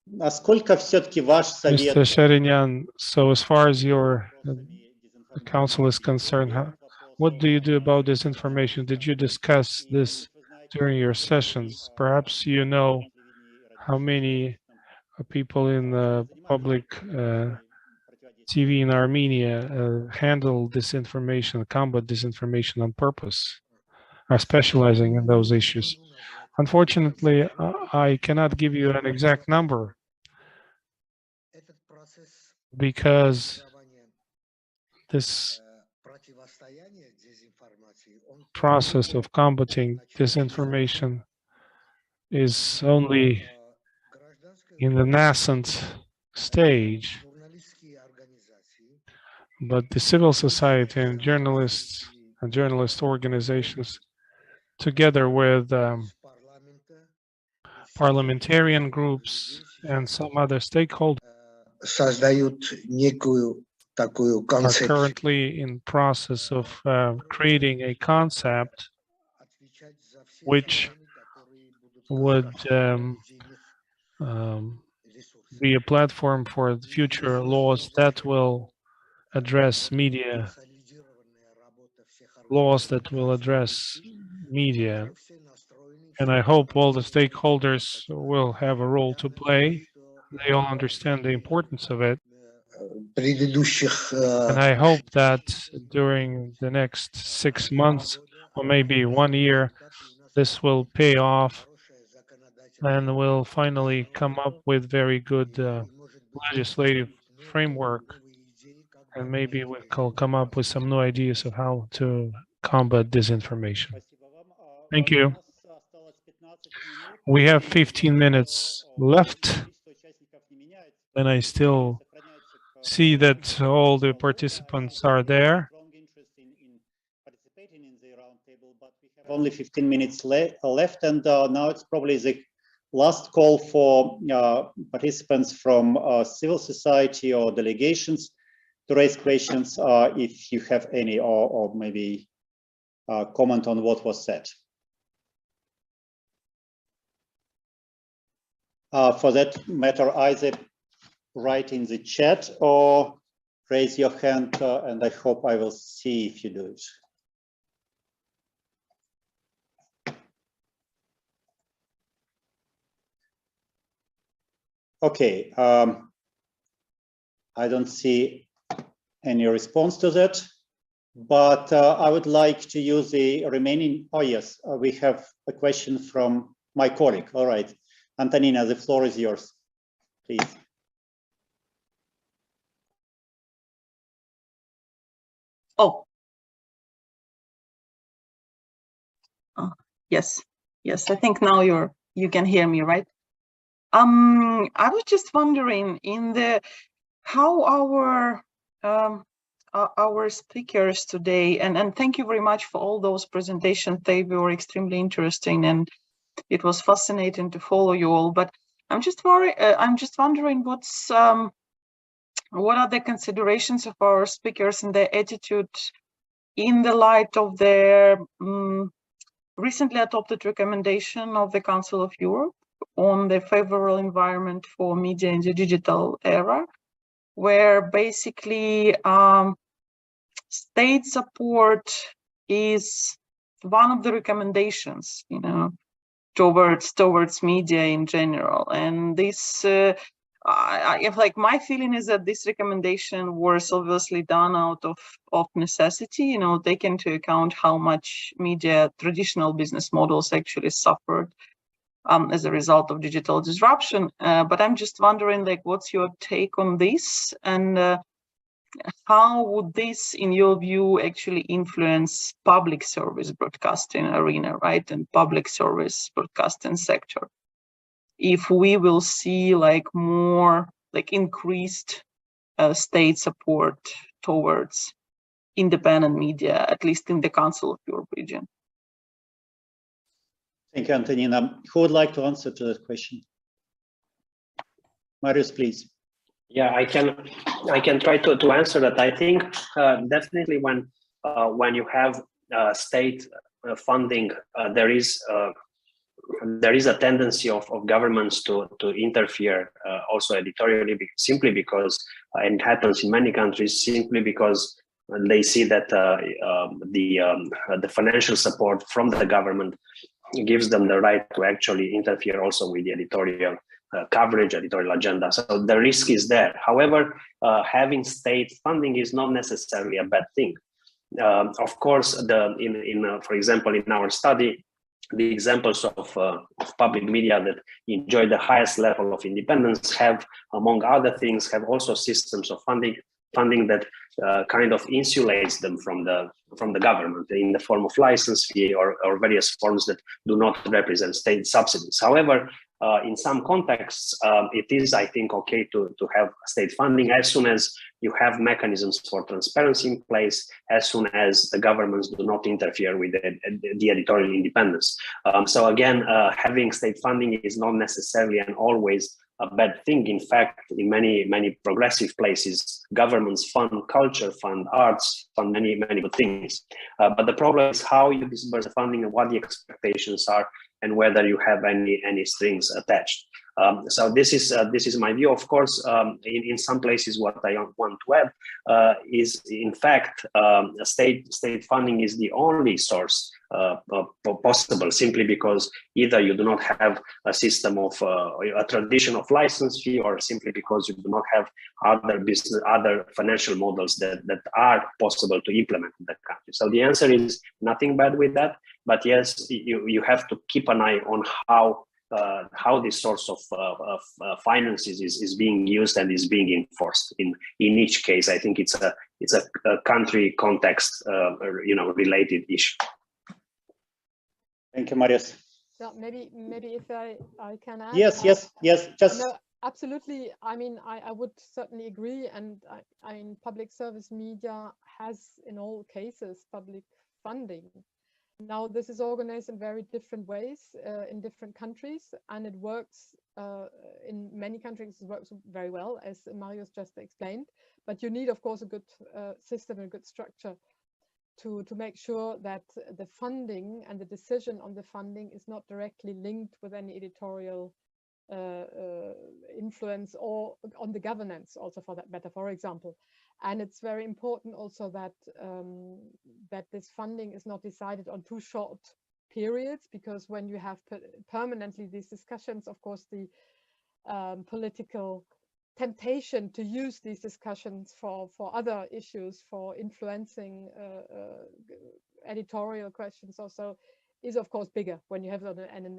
насколько все-таки ваш совет... Mr. Sherinian, so as far as your council is concerned, what do you do about this information? Did you discuss this during your sessions? Perhaps you know how many people in the public TV in Armenia handle disinformation, combat disinformation on purpose, are specializing in those issues. Unfortunately, I cannot give you an exact number because this process of combating disinformation is only in the nascent stage, but the civil society and journalists and journalist organizations, together with parliamentarian groups and some other stakeholders, are currently in process of creating a concept which would be a platform for future laws that will address media, And I hope all the stakeholders will have a role to play. They all understand the importance of it. And I hope that during the next 6 months or maybe 1 year, this will pay off and we'll finally come up with very good legislative framework. And maybe we'll come up with some new ideas of how to combat disinformation. Thank you. We have 15 minutes left, and I still see that all the participants are there. Only 15 minutes left, and now it's probably the last call for participants from civil society or delegations to raise questions if you have any, or maybe comment on what was said. For that matter, either write in the chat or raise your hand, and I hope I will see if you do it. Okay, I don't see any response to that, but I would like to use the remaining, oh yes, we have a question from my colleague. All right, Antonina, the floor is yours, please. Oh. Yes, I think now you can hear me, right? I was just wondering how our speakers today, and thank you very much for all those presentations. They were extremely interesting, and it was fascinating to follow you all. But I'm just wondering what are the considerations of our speakers and their attitude in the light of their recently adopted recommendation of the Council of Europe on the favorable environment for media in the digital era, where basically state support is one of the recommendations, towards media in general. And this, my feeling is that this recommendation was obviously done out of necessity, taking into account how much media traditional business models actually suffered as a result of digital disruption. But I'm just wondering, what's your take on this, and how would this, in your view, actually influence public service broadcasting arena, right, and public service broadcasting sector? If we will see more increased state support towards independent media, at least in the Council of Europe region. Thank you, Antonina. Who would like to answer to that question? Marius, please. Yeah, I can try to answer that. I think definitely when you have state funding, there is a tendency of governments to interfere also editorially, simply because, and it happens in many countries, simply because they see that the financial support from the government gives them the right to actually interfere also with the editorial coverage, editorial agenda. So the risk is there. However, having state funding is not necessarily a bad thing. Of course, for example, in our study, the examples of public media that enjoy the highest level of independence have, among other things, have also systems of funding that kind of insulates them from the government in the form of license fee or various forms that do not represent state subsidies. However, in some contexts, it is, I think, okay to have state funding as soon as you have mechanisms for transparency in place, as soon as the governments do not interfere with the editorial independence. So again, having state funding is not necessarily and always a bad thing. In fact, in many progressive places, governments fund culture, fund arts, fund many good things. But the problem is how you disburse the funding and what the expectations are, and whether you have any strings attached. So this is my view. Of course, in some places, what I want to add is, in fact, state funding is the only source possible, simply because either you do not have a system of a tradition of license fee, or simply because you do not have other financial models that are possible to implement in the country. So the answer is nothing bad with that, but yes, you have to keep an eye on how this source of finances is being used and is being enforced in each case. I think it's a country context related issue. Thank you, Marius. Yeah, maybe if I can add. Yes. Just no, absolutely. I mean, I would certainly agree, and I mean, public service media has, in all cases, public funding. Now, this is organized in very different ways in different countries, and it works in many countries. It works very well, as Marius just explained. But you need, of course, a good system and a good structure to make sure that the funding and the decision on the funding is not directly linked with any editorial influence or on the governance, also for that matter, for example. And it's very important also that that this funding is not decided on too short periods, because when you have permanently these discussions, of course, the political temptation to use these discussions for other issues, for influencing editorial questions also, is of course bigger when you have it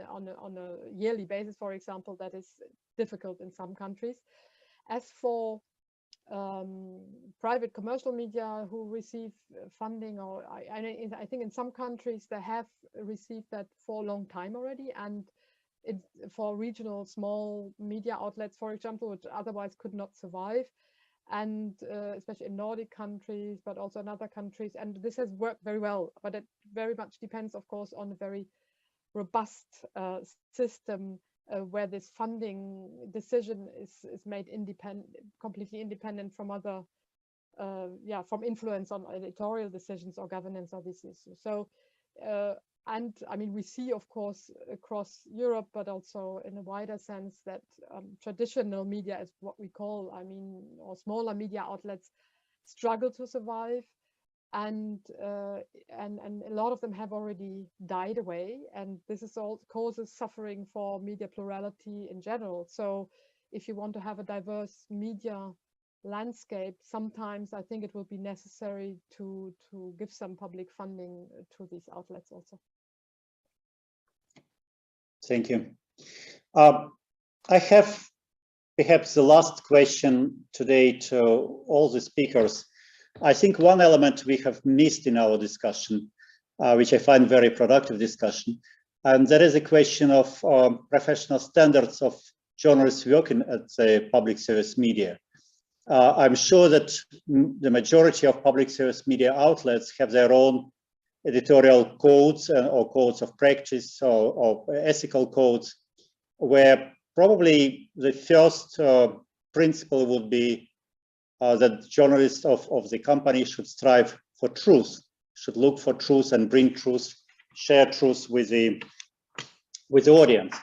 on a yearly basis, for example. That is difficult in some countries. As for private commercial media who receive funding, or I think in some countries they have received that for a long time already, and for regional small media outlets, for example, which otherwise could not survive, and especially in Nordic countries, but also in other countries. And this has worked very well, but it very much depends, of course, on a very robust system where this funding decision is made completely independent from other, from influence on editorial decisions or governance of these issues. So, and I mean, we see, of course, across Europe, but also in a wider sense, that traditional media, is what we call, or smaller media outlets, struggle to survive, and a lot of them have already died away, and this is all causes suffering for media plurality in general. So, if you want to have a diverse media landscape, sometimes I think it will be necessary to give some public funding to these outlets also. Thank you. I have perhaps the last question today to all the speakers. I think one element we have missed in our discussion, which I find very productive discussion, and that is a question of professional standards of journalists working at the public service media. I'm sure that the majority of public service media outlets have their own editorial codes or codes of practice or ethical codes, where probably the first principle would be that journalists of the company should strive for truth, should look for truth and bring truth, share truth with the audience.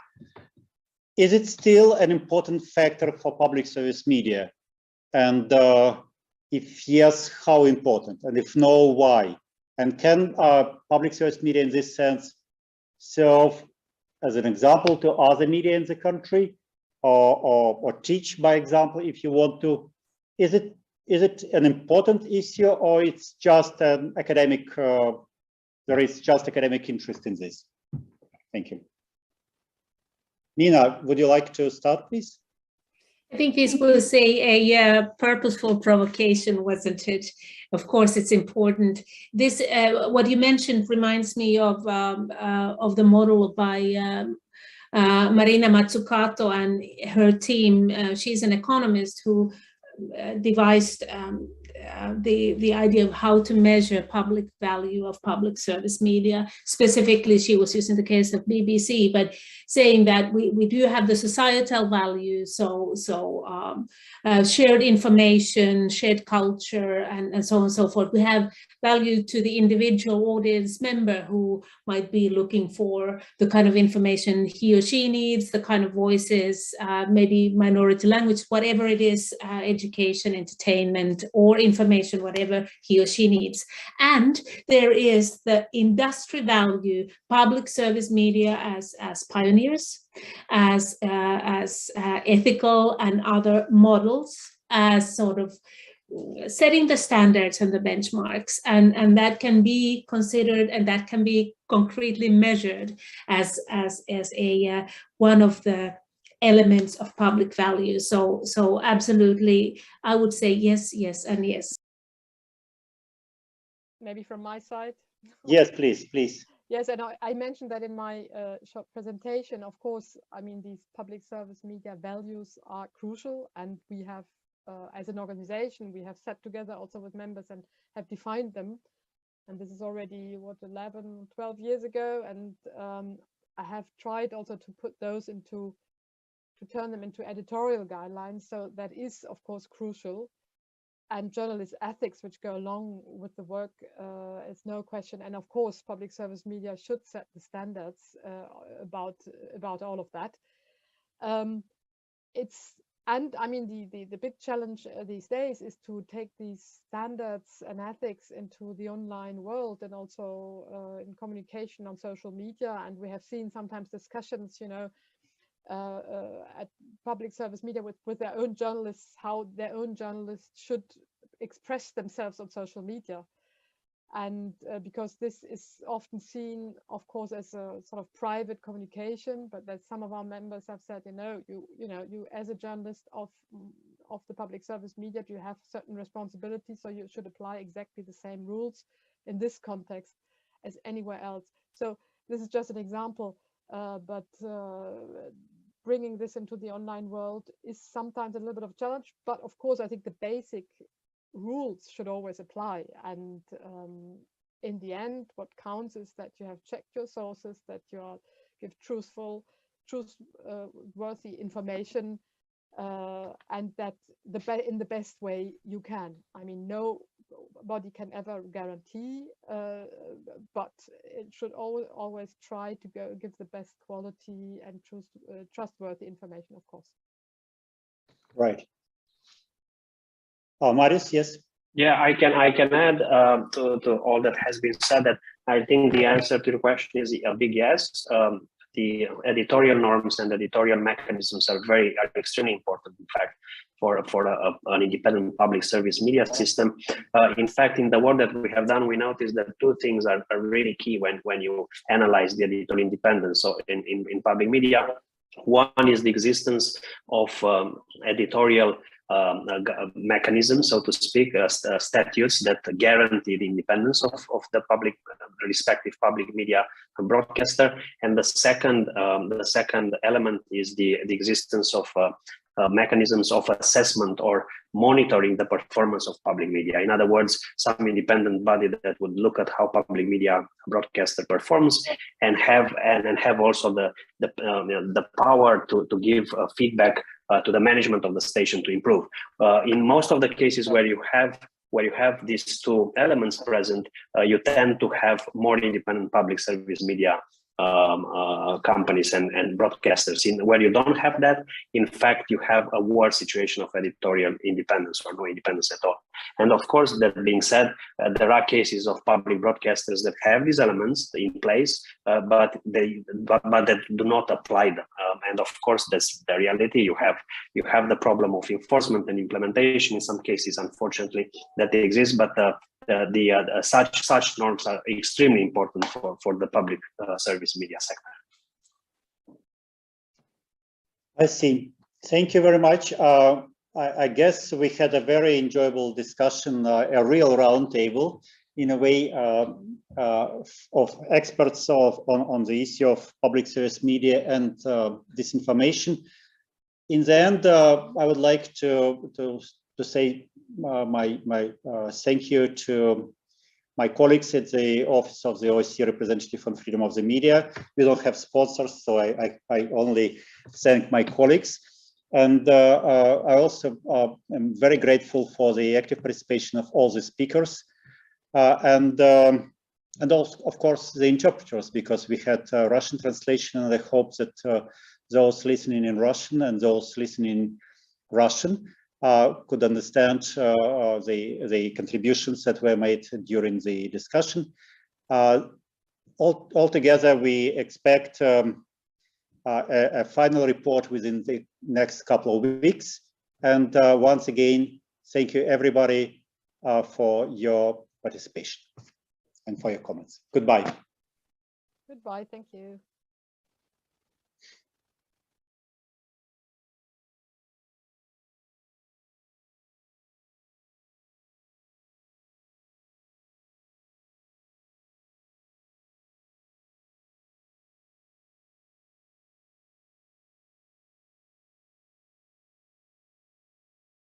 Is it still an important factor for public service media? And if yes, how important? And if no, why? And can public service media in this sense serve as an example to other media in the country, or teach by example if you want to? Is it an important issue, or it's just an academic, there is just academic interest in this? Thank you. Nina, would you like to start, please? I think this was a purposeful provocation, wasn't it? Of course, it's important. This, what you mentioned, reminds me of the model by Marina Mazzucato and her team. She's an economist who devised the idea of how to measure public value of public service media. Specifically, she was using the case of BBC, but saying that we do have the societal value, shared information, shared culture, and so on and so forth. We have value to the individual audience member who might be looking for the kind of information he or she needs, the kind of voices, maybe minority language, whatever it is, education, entertainment, or information, whatever he or she needs. And there is the industry value, public service media as pioneers, as ethical and other models, as sort of setting the standards and the benchmarks, and that can be considered and that can be concretely measured as a one of the elements of public value. So absolutely, I would say yes, yes, and yes. Maybe from my side. Yes, please. Yes, and I mentioned that in my short presentation. Of course, I mean, these public service media values are crucial, and we have, as an organization, we have sat together also with members and have defined them. and this is already what 11, 12 years ago, and I have tried also to put those to turn them into editorial guidelines. So that is of course crucial, and journalist ethics which go along with the work is no question. And of course public service media should set the standards about all of that. And I mean, the big challenge these days is to take these standards and ethics into the online world, and also in communication on social media. And we have seen sometimes discussions, at public service media with their own journalists, how their own journalists should express themselves on social media. And because this is often seen, of course, as a sort of private communication, but that some of our members have said, you as a journalist of the public service media, you have certain responsibilities, so you should apply exactly the same rules in this context as anywhere else. So this is just an example, but bringing this into the online world is sometimes a little bit of a challenge. But of course, I think the basic rules should always apply, and in the end what counts is that you have checked your sources, that you give truthworthy information, and that in the best way you can. I mean, nobody can ever guarantee, but it should always try to give the best quality and trustworthy information, of course. Right. Marius, yes. Yeah, I can add to all that has been said, that I think the answer to the question is a big yes. The editorial norms and editorial mechanisms are extremely important, in fact, for an independent public service media system. In fact, in the work that we have done, we noticed that two things are really key when you analyze the editorial independence. So in public media, one is the existence of editorial mechanism, so to speak, statutes that guarantee the independence of the respective public media broadcaster. And the second element is the existence of mechanisms of assessment or monitoring the performance of public media. In other words, some independent body that would look at how public media broadcaster performs, and have also the power to give feedback to the management of the station to improve. In most of the cases where you have these two elements present, you tend to have more independent public service media companies and broadcasters. Where you don't have that, in fact, you have a worse situation of editorial independence or no independence at all. And of course, that being said, there are cases of public broadcasters that have these elements in place, but that do not apply them. And of course, that's the reality. You have the problem of enforcement and implementation in some cases, unfortunately, that they exist, but such norms are extremely important for the public service media sector. I see. Thank you very much. I guess we had a very enjoyable discussion, a real roundtable, in a way, of experts on the issue of public service media and disinformation. In the end, I would like to say my thank you to my colleagues at the Office of the OSCE Representative on Freedom of the Media. We don't have sponsors, so I only thank my colleagues. And I also am very grateful for the active participation of all the speakers, and also, of course, the interpreters, because we had Russian translation, and I hope that those listening in Russian and those listening in Russian could understand the contributions that were made during the discussion. Altogether, we expect a final report within the next couple of weeks. And once again, thank you everybody for your participation and for your comments. Goodbye. Goodbye, thank you.